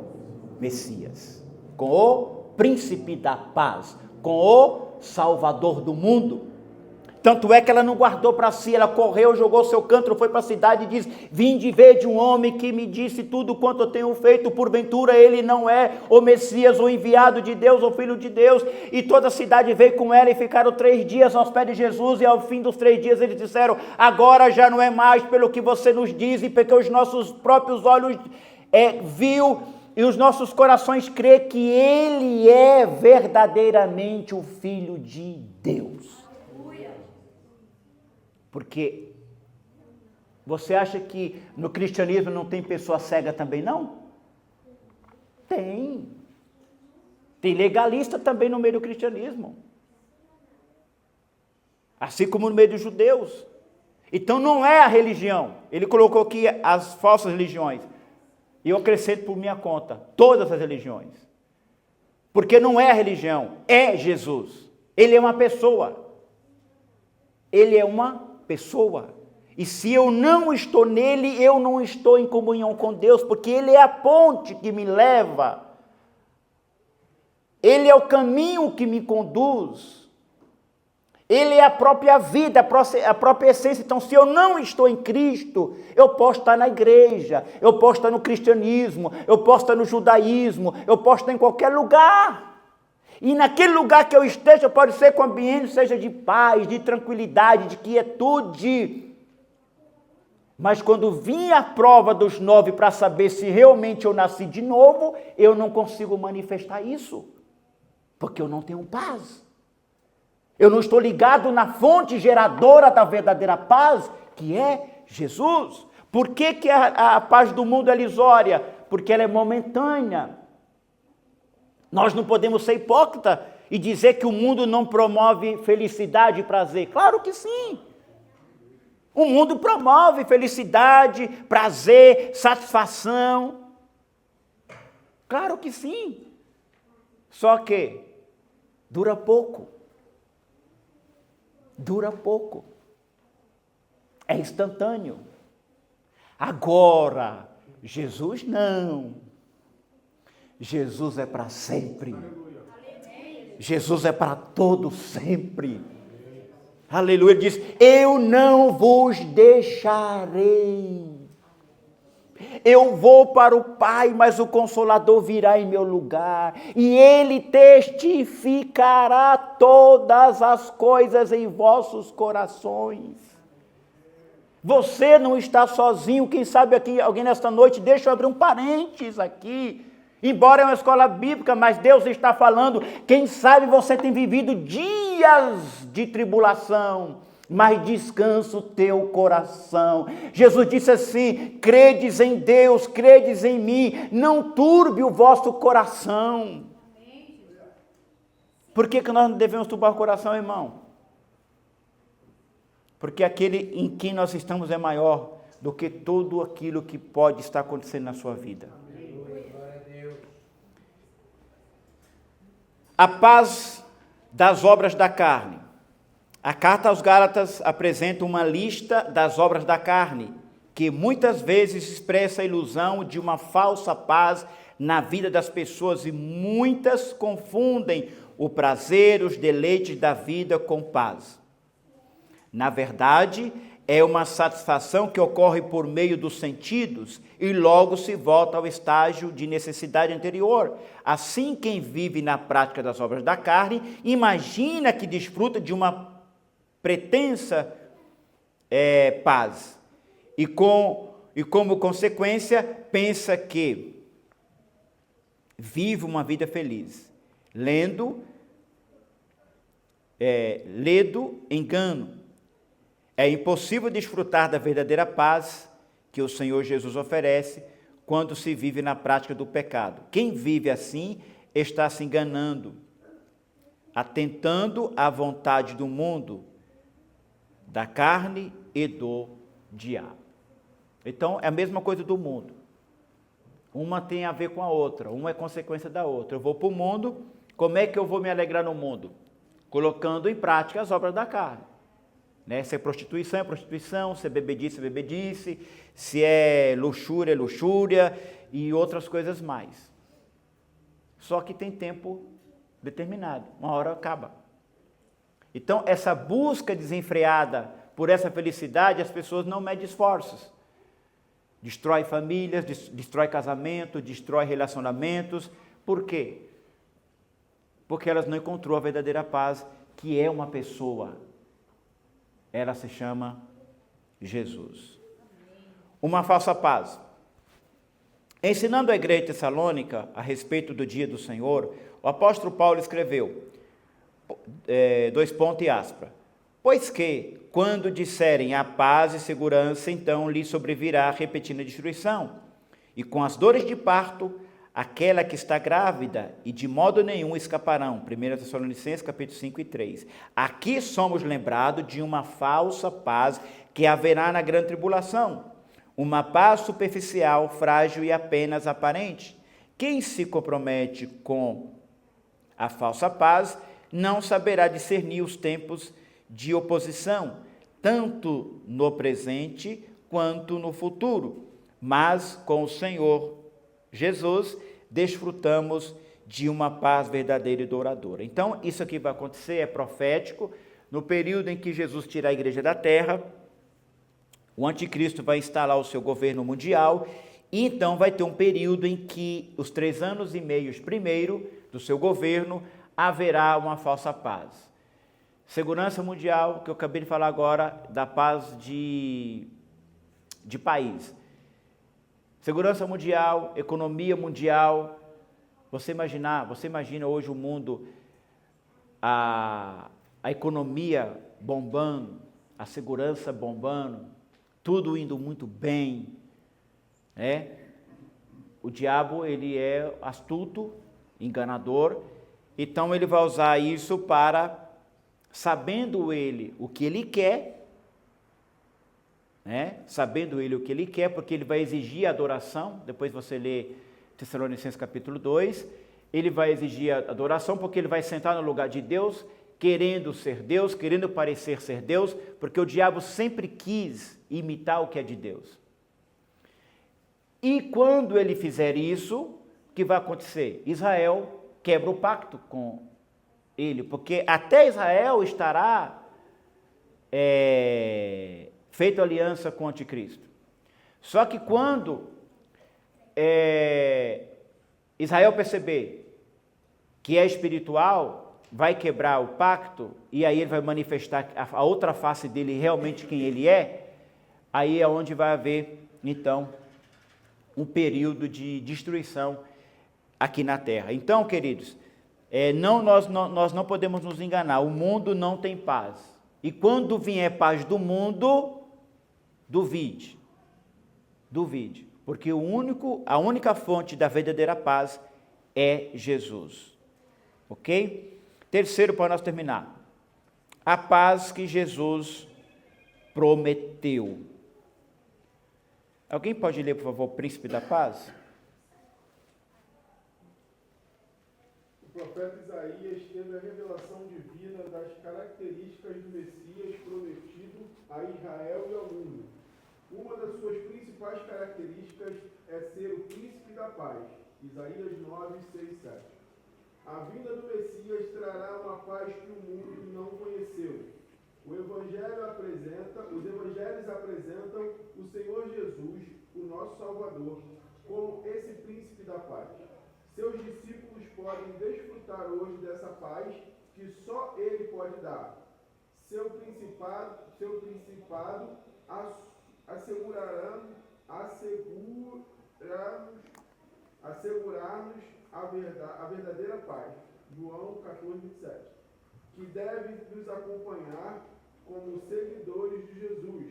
Messias, com o príncipe da paz, com o Salvador do mundo. Tanto é que ela não guardou para si, ela correu, jogou seu cântaro, foi para a cidade e disse, vinde ver de um homem que me disse tudo quanto eu tenho feito, porventura ele não é o Messias, o enviado de Deus, o Filho de Deus. E toda a cidade veio com ela e ficaram 3 dias aos pés de Jesus, e ao fim dos 3 dias eles disseram, agora já não é mais pelo que você nos diz, e porque os nossos próprios olhos viu, e os nossos corações crê que ele é verdadeiramente o Filho de Deus. Porque você acha que no cristianismo não tem pessoa cega também, não? Tem. Tem legalista também no meio do cristianismo. Assim como no meio dos judeus. Então não é a religião. Ele colocou aqui as falsas religiões. E eu acrescento por minha conta, todas as religiões. Porque não é a religião, é Jesus. Ele é uma pessoa. Ele é uma pessoa. E se eu não estou nele, eu não estou em comunhão com Deus, porque ele é a ponte que me leva. Ele é o caminho que me conduz. Ele é a própria vida, a própria essência. Então, se eu não estou em Cristo, eu posso estar na igreja, eu posso estar no cristianismo, eu posso estar no judaísmo, eu posso estar em qualquer lugar. E naquele lugar que eu esteja, pode ser que o ambiente seja de paz, de tranquilidade, de quietude. Mas quando vir a prova dos 9 para saber se realmente eu nasci de novo, eu não consigo manifestar isso. Porque eu não tenho paz. Eu não estou ligado na fonte geradora da verdadeira paz, que é Jesus. Por que a paz do mundo é ilusória? Porque ela é momentânea. Nós não podemos ser hipócritas e dizer que o mundo não promove felicidade e prazer. Claro que sim. O mundo promove felicidade, prazer, satisfação. Claro que sim. Só que dura pouco. Dura pouco. É instantâneo. Agora, Jesus não. Jesus é para sempre. Jesus é para todo sempre. Aleluia, ele diz, eu não vos deixarei. Eu vou para o Pai, mas o Consolador virá em meu lugar, e Ele testificará todas as coisas em vossos corações. Você não está sozinho, quem sabe aqui, alguém nesta noite, deixa eu abrir um parênteses aqui, embora é uma escola bíblica, mas Deus está falando, quem sabe você tem vivido dias de tribulação, mas descansa o teu coração. Jesus disse assim, credes em Deus, credes em mim, não turbe o vosso coração. Por que nós não devemos turbar o coração, irmão? Porque aquele em quem nós estamos é maior do que tudo aquilo que pode estar acontecendo na sua vida. A paz das obras da carne. A carta aos Gálatas apresenta uma lista das obras da carne, que muitas vezes expressa a ilusão de uma falsa paz na vida das pessoas, e muitas confundem o prazer, os deleites da vida com paz. Na verdade, é uma satisfação que ocorre por meio dos sentidos e logo se volta ao estágio de necessidade anterior. Assim, quem vive na prática das obras da carne, imagina que desfruta de uma pretensa paz. E como consequência, pensa que vive uma vida feliz. Ledo engano. É impossível desfrutar da verdadeira paz que o Senhor Jesus oferece quando se vive na prática do pecado. Quem vive assim está se enganando, atentando à vontade do mundo, da carne e do diabo. Então, é a mesma coisa do mundo. Uma tem a ver com a outra, uma é consequência da outra. Eu vou para o mundo, como é que eu vou me alegrar no mundo? Colocando em prática as obras da carne. Né? Se é prostituição, é prostituição, se é bebedice, é bebedice, se é luxúria e outras coisas mais. Só que tem tempo determinado, uma hora acaba. Então, essa busca desenfreada por essa felicidade, as pessoas não medem esforços. Destrói famílias, destrói casamento, destrói relacionamentos. Por quê? Porque elas não encontrou a verdadeira paz, que é uma pessoa. Ela se chama Jesus. Uma falsa paz. Ensinando a igreja de Tessalônica a respeito do dia do Senhor, o apóstolo Paulo escreveu, pois que, quando disserem a paz e segurança, então lhe sobrevirá a repentina destruição, e com as dores de parto, aquela que está grávida, e de modo nenhum escaparão. 1 Tessalonicenses, capítulo 5 e 3. Aqui somos lembrados de uma falsa paz que haverá na grande tribulação, uma paz superficial, frágil e apenas aparente. Quem se compromete com a falsa paz não saberá discernir os tempos de oposição, tanto no presente quanto no futuro. Mas com o Senhor Jesus desfrutamos de uma paz verdadeira e duradoura. Então, isso aqui vai acontecer, é profético, no período em que Jesus tira a igreja da terra, o anticristo vai instalar o seu governo mundial, e então vai ter um período em que, os 3 anos e meio primeiro do seu governo, haverá uma falsa paz. Segurança mundial, que eu acabei de falar agora, da paz de país. Segurança mundial, economia mundial. Você imagina hoje o mundo, a economia bombando, a segurança bombando, tudo indo muito bem, né? O diabo, ele é astuto, enganador, então ele vai usar isso para, sabendo ele o que ele quer, sabendo ele o que ele quer, porque ele vai exigir adoração. Depois você lê Tessalonicenses capítulo 2, ele vai exigir adoração, porque ele vai sentar no lugar de Deus, querendo ser Deus, querendo parecer ser Deus, porque o diabo sempre quis imitar o que é de Deus. E quando ele fizer isso, o que vai acontecer? Israel quebra o pacto com ele, porque até Israel estará feito aliança com o anticristo. Só que quando Israel perceber que é espiritual, vai quebrar o pacto, e aí ele vai manifestar a outra face dele, realmente quem ele é, aí é onde vai haver, então, um período de destruição aqui na terra. Então, queridos, nós não podemos nos enganar, o mundo não tem paz. E quando vier paz do mundo, duvide, porque a única fonte da verdadeira paz é Jesus. Ok? Terceiro, para nós terminar, a paz que Jesus prometeu. Alguém pode ler, por favor, o Príncipe da Paz? O profeta Isaías teve a revelação divina das características do Messias prometido a Israel e ao mundo. Uma das suas principais características é ser o príncipe da paz. Isaías 9, 6, 7. A vinda do Messias trará uma paz que o mundo não conheceu. Os evangelhos apresentam o Senhor Jesus, o nosso Salvador, como esse príncipe da paz. Seus discípulos podem desfrutar hoje dessa paz que só Ele pode dar. Seu principado assegurar-nos a verdadeira paz. João 14, 27. Que deve nos acompanhar como seguidores de Jesus,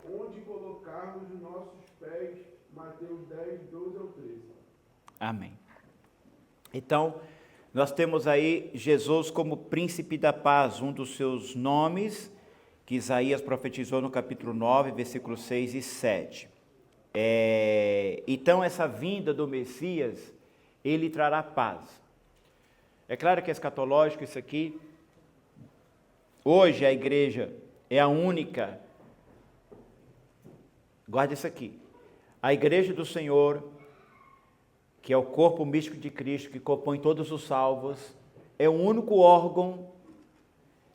onde colocarmos os nossos pés. Mateus 10, 12 ao 13. Amém. Então, nós temos aí Jesus como príncipe da paz, um dos seus nomes, que Isaías profetizou no capítulo 9, versículos 6 e 7. Então, essa vinda do Messias, ele trará paz. É claro que é escatológico isso aqui. Hoje a igreja é a única, guarda isso aqui, a igreja do Senhor, que é o corpo místico de Cristo, que compõe todos os salvos, é o único órgão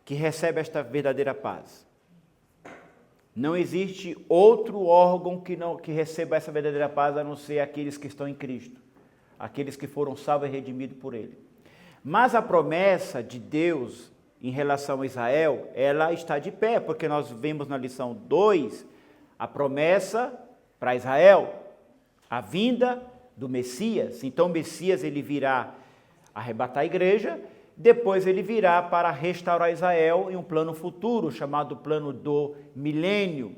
que recebe esta verdadeira paz. Não existe outro órgão que receba essa verdadeira paz, a não ser aqueles que estão em Cristo, aqueles que foram salvos e redimidos por Ele. Mas a promessa de Deus em relação a Israel, ela está de pé, porque nós vemos na lição 2 a promessa para Israel, a vinda do Messias. Então o Messias ele virá arrebatar a igreja, depois ele virá para restaurar Israel em um plano futuro, chamado plano do milênio.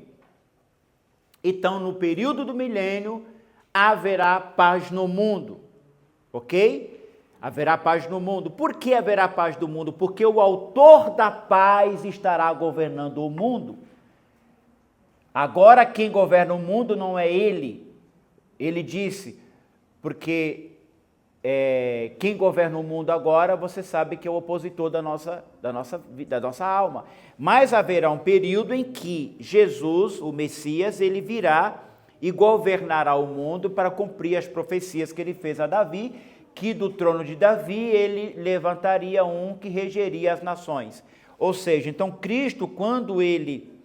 Então no período do milênio haverá paz no mundo, ok? Haverá paz no mundo. Por que haverá paz no mundo? Porque o autor da paz estará governando o mundo. Agora quem governa o mundo não é ele. Ele disse, porque quem governa o mundo agora, você sabe que é o opositor da nossa alma. Mas haverá um período em que Jesus, o Messias, ele virá e governará o mundo para cumprir as profecias que ele fez a Davi, que do trono de Davi ele levantaria um que regeria as nações. Ou seja, então Cristo, quando ele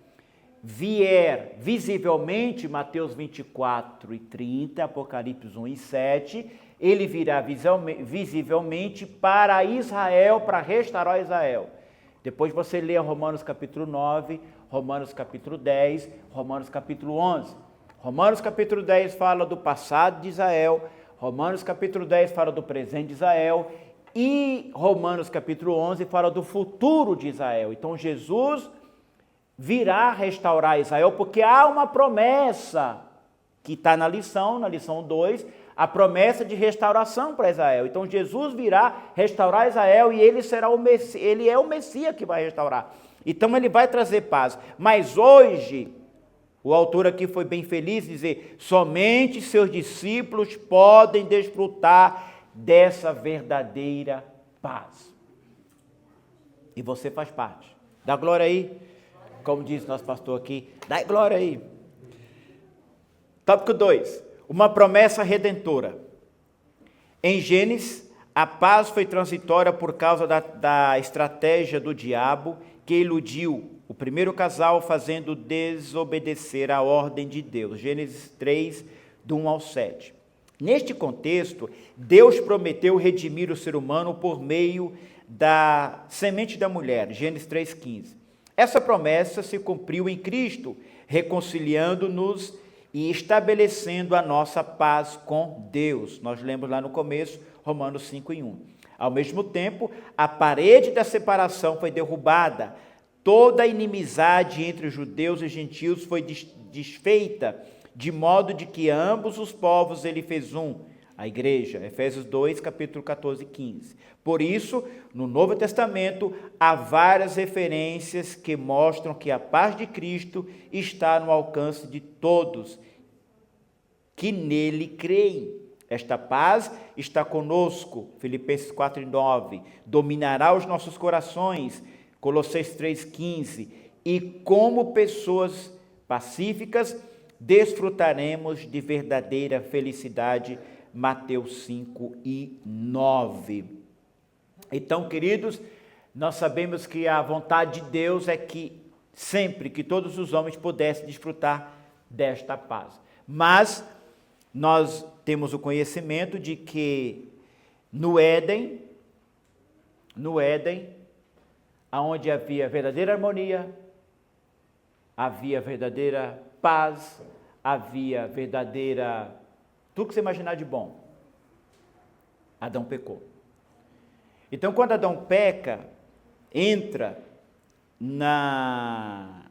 vier visivelmente, Mateus 24 e 30, Apocalipse 1 e 7, ele virá visivelmente para Israel, para restaurar Israel. Depois você lê Romanos capítulo 9, Romanos capítulo 10, Romanos capítulo 11. Romanos capítulo 10 fala do passado de Israel, Romanos capítulo 10 fala do presente de Israel e Romanos capítulo 11 fala do futuro de Israel. Então Jesus virá restaurar Israel porque há uma promessa que está na lição 2, a promessa de restauração para Israel. Então Jesus virá restaurar Israel e ele será ele é o Messias que vai restaurar. Então ele vai trazer paz. Mas hoje, o autor aqui foi bem feliz em dizer, somente seus discípulos podem desfrutar dessa verdadeira paz. E você faz parte. Dá glória aí, como diz nosso pastor aqui, dá glória aí. Tópico 2, uma promessa redentora. Em Gênesis, a paz foi transitória por causa da estratégia do diabo que iludiu o o primeiro casal fazendo desobedecer a ordem de Deus. Gênesis 3, do 1 ao 7. Neste contexto, Deus prometeu redimir o ser humano por meio da semente da mulher. Gênesis 3,15. Essa promessa se cumpriu em Cristo, reconciliando-nos e estabelecendo a nossa paz com Deus. Nós lemos lá no começo, Romanos 5:1. Ao mesmo tempo, a parede da separação foi derrubada, toda a inimizade entre os judeus e gentios foi desfeita, de modo de que ambos os povos ele fez um, a igreja. Efésios 2, capítulo 14 e 15. Por isso, no Novo Testamento, há várias referências que mostram que a paz de Cristo está no alcance de todos que nele creem. Esta paz está conosco, Filipenses 4:9, dominará os nossos corações, Colossenses 3:15, e como pessoas pacíficas, desfrutaremos de verdadeira felicidade, Mateus 5:9. Então, queridos, nós sabemos que a vontade de Deus é que sempre que todos os homens pudessem desfrutar desta paz. Mas nós temos o conhecimento de que no Éden, onde havia verdadeira harmonia, havia verdadeira paz, havia verdadeira... tudo que você imaginar de bom. Adão pecou. Então, quando Adão peca, entra na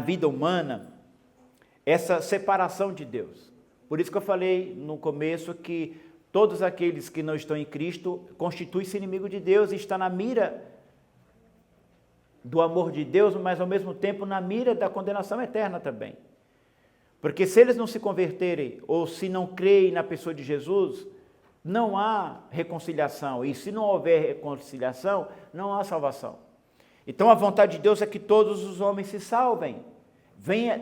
vida humana essa separação de Deus. Por isso que eu falei no começo que todos aqueles que não estão em Cristo constituem-se inimigo de Deus e está na mira do amor de Deus, mas ao mesmo tempo na mira da condenação eterna também. Porque se eles não se converterem ou se não creem na pessoa de Jesus, não há reconciliação. E se não houver reconciliação, não há salvação. Então a vontade de Deus é que todos os homens se salvem.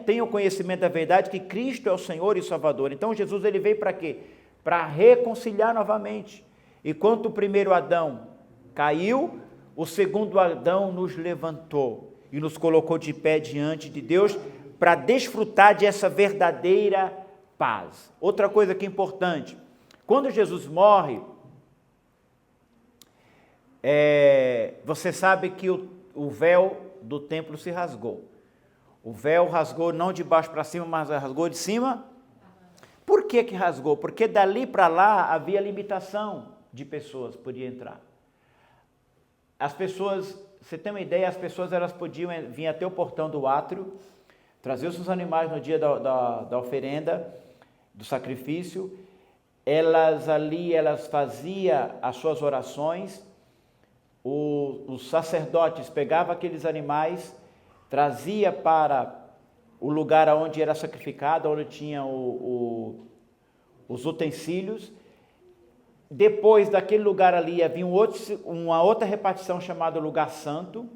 Tenham conhecimento da verdade que Cristo é o Senhor e Salvador. Então Jesus ele veio para quê? Para reconciliar novamente. Enquanto o primeiro Adão caiu, o segundo Adão nos levantou e nos colocou de pé diante de Deus para desfrutar dessa verdadeira paz. Outra coisa que é importante, quando Jesus morre, você sabe que o véu do templo se rasgou. O véu rasgou não de baixo para cima, mas rasgou de cima. Por que rasgou? Porque dali para lá havia limitação de pessoas que podiam entrar. As pessoas, você tem uma ideia, as pessoas elas podiam vir até o portão do átrio, trazer os seus animais no dia da oferenda, do sacrifício, elas faziam as suas orações, os sacerdotes pegavam aqueles animais, trazia para o lugar onde era sacrificado, onde tinha os utensílios. Depois daquele lugar ali havia uma outra repartição chamada lugar santo,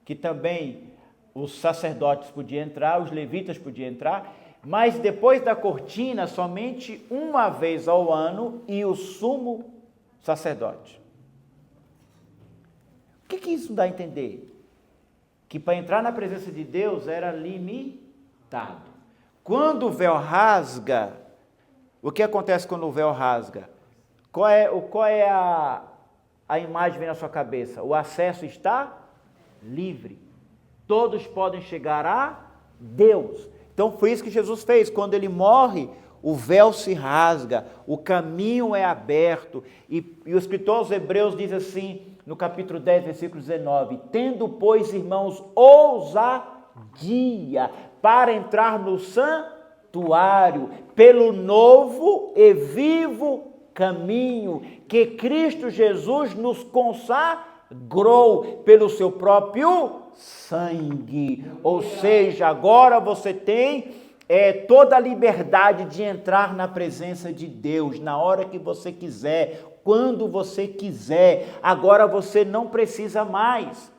que também os sacerdotes podiam entrar, os levitas podiam entrar, mas depois da cortina somente uma vez ao ano e o sumo sacerdote. O que isso dá a entender? Que para entrar na presença de Deus era limitado. Quando o véu rasga, o que acontece quando o véu rasga? Qual é a imagem que vem na sua cabeça? O acesso está livre. Todos podem chegar a Deus. Então foi isso que Jesus fez. Quando ele morre, o véu se rasga, o caminho é aberto. E o escritor aos Hebreus diz assim, no capítulo 10, versículo 19, tendo, pois, irmãos, ousadia para entrar no santuário, pelo novo e vivo caminho que Cristo Jesus nos consagrou pelo seu próprio sangue. Ou seja, agora você tem toda a liberdade de entrar na presença de Deus, na hora que você quiser, quando você quiser. Agora você não precisa mais.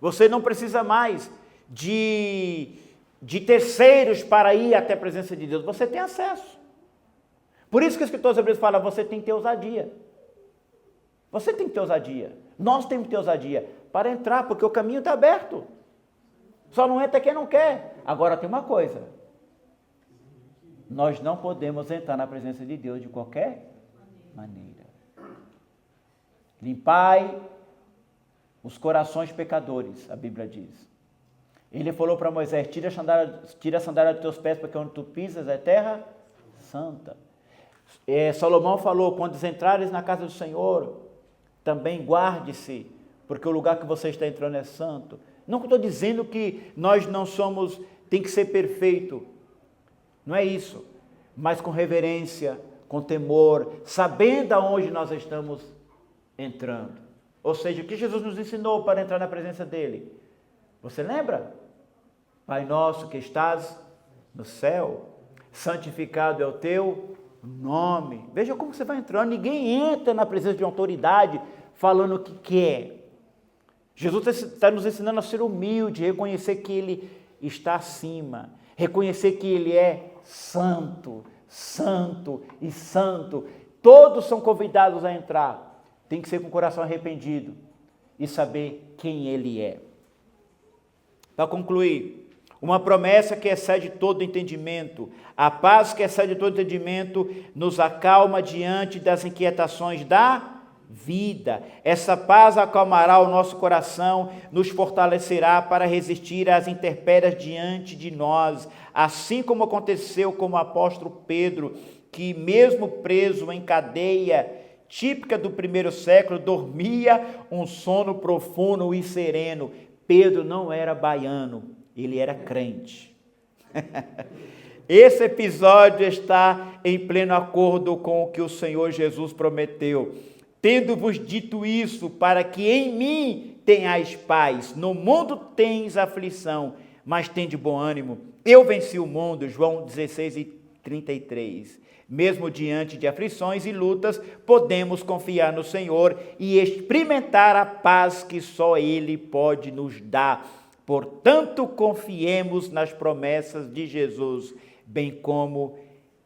Você não precisa mais de terceiros para ir até a presença de Deus. Você tem acesso. Por isso que o escritor aos Hebreus fala, você tem que ter ousadia. Você tem que ter ousadia. Nós temos que ter ousadia para entrar, porque o caminho está aberto. Só não entra quem não quer. Agora tem uma coisa. Nós não podemos entrar na presença de Deus de qualquer maneira. Limpai os corações pecadores, a Bíblia diz. Ele falou para Moisés, tira a sandália dos teus pés, porque onde tu pisas é terra santa. Salomão falou, quando entrares na casa do Senhor, também guarde-se, porque o lugar que você está entrando é santo. Não estou dizendo que nós não somos, tem que ser perfeito. Não é isso. Mas com reverência, com temor, sabendo aonde nós estamos entrando. Ou seja, o que Jesus nos ensinou para entrar na presença dele? Você lembra? Pai nosso que estás no céu, santificado é o teu nome. Veja como você vai entrando. Ninguém entra na presença de uma autoridade falando o que quer. Jesus está nos ensinando a ser humilde, reconhecer que ele está acima, reconhecer que ele é santo, santo e santo. Todos são convidados a entrar. Tem que ser com o coração arrependido e saber quem ele é. Para concluir, uma promessa que excede todo entendimento. A paz que excede todo entendimento nos acalma diante das inquietações da vida. Essa paz acalmará o nosso coração, nos fortalecerá para resistir às intempéries diante de nós, assim como aconteceu com o apóstolo Pedro, que mesmo preso em cadeia típica do primeiro século, dormia um sono profundo e sereno. Pedro não era baiano, ele era crente. Esse episódio está em pleno acordo com o que o Senhor Jesus prometeu. Tendo-vos dito isso, para que em mim tenhais paz. No mundo tens aflição, mas tende bom ânimo. Eu venci o mundo. João 16:33. Mesmo diante de aflições e lutas, podemos confiar no Senhor e experimentar a paz que só Ele pode nos dar. Portanto, confiemos nas promessas de Jesus, bem como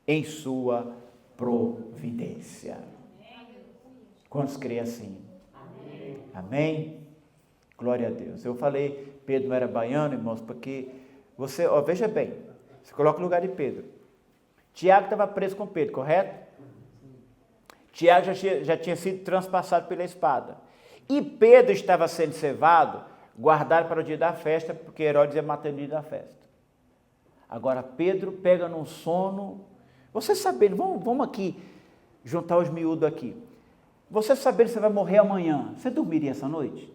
em sua providência. Quantos creem assim? Amém. Amém? Glória a Deus. Eu falei, Pedro não era baiano, irmãos, porque você, veja bem, você coloca no lugar de Pedro. Tiago estava preso com Pedro, correto? Tiago já tinha sido transpassado pela espada. E Pedro estava sendo cevado, guardado para o dia da festa, porque Herodes ia matar no dia da festa. Agora Pedro pega num sono. Você sabendo, vamos aqui, juntar os miúdos aqui. Você sabendo que você vai morrer amanhã, você dormiria essa noite?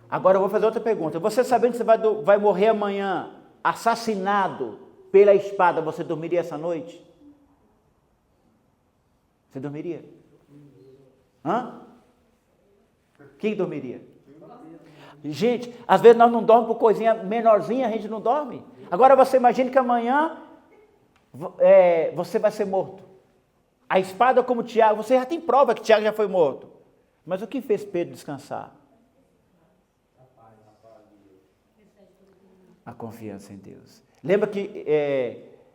Agora eu vou fazer outra pergunta. Você sabendo que você vai morrer amanhã, assassinado pela espada, você dormiria essa noite? Você dormiria? Hã? Quem dormiria? Gente, às vezes nós não dormimos por coisinha menorzinha, a gente não dorme. Agora você imagina que amanhã você vai ser morto. A espada como Tiago, você já tem prova que Tiago já foi morto. Mas o que fez Pedro descansar? A confiança em Deus. Lembra que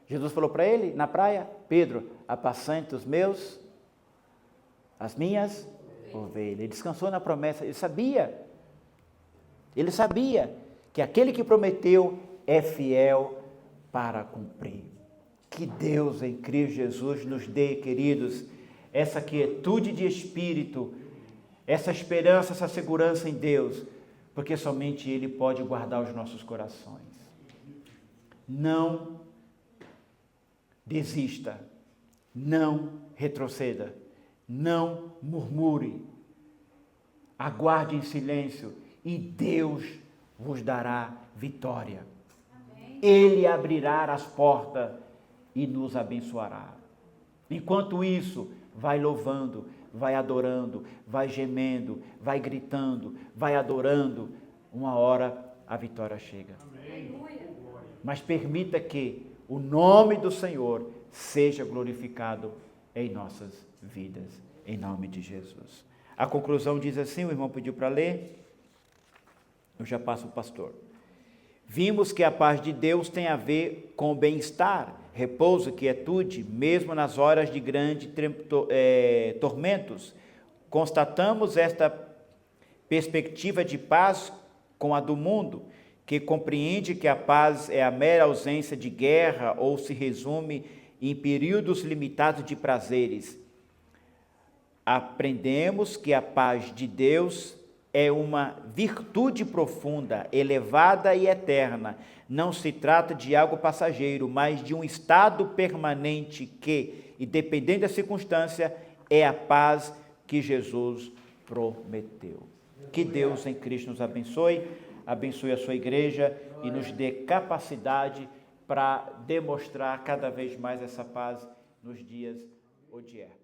Jesus falou para ele na praia? Pedro, apacenta as minhas ovelhas. Ele descansou na promessa, ele sabia que aquele que prometeu é fiel para cumprir. Que Deus em Cristo Jesus nos dê, queridos, essa quietude de espírito, essa esperança, essa segurança em Deus, porque somente Ele pode guardar os nossos corações. Não desista, não retroceda, não murmure, aguarde em silêncio e Deus vos dará vitória. Amém. Ele abrirá as portas e nos abençoará. Enquanto isso, vai louvando, vai adorando, vai gemendo, vai gritando, vai adorando. Uma hora a vitória chega. Amém. Mas permita que o nome do Senhor seja glorificado em nossas vidas, em nome de Jesus. A conclusão diz assim, o irmão pediu para ler, eu já passo o pastor. Vimos que a paz de Deus tem a ver com o bem-estar, repouso, quietude, mesmo nas horas de grandes tormentos, constatamos esta perspectiva de paz com a do mundo, que compreende que a paz é a mera ausência de guerra ou se resume em períodos limitados de prazeres. Aprendemos que a paz de Deus é uma virtude profunda, elevada e eterna. Não se trata de algo passageiro, mas de um estado permanente que, independente da circunstância, é a paz que Jesus prometeu. Que Deus em Cristo nos abençoe, abençoe a sua igreja e nos dê capacidade para demonstrar cada vez mais essa paz nos dias odiernos.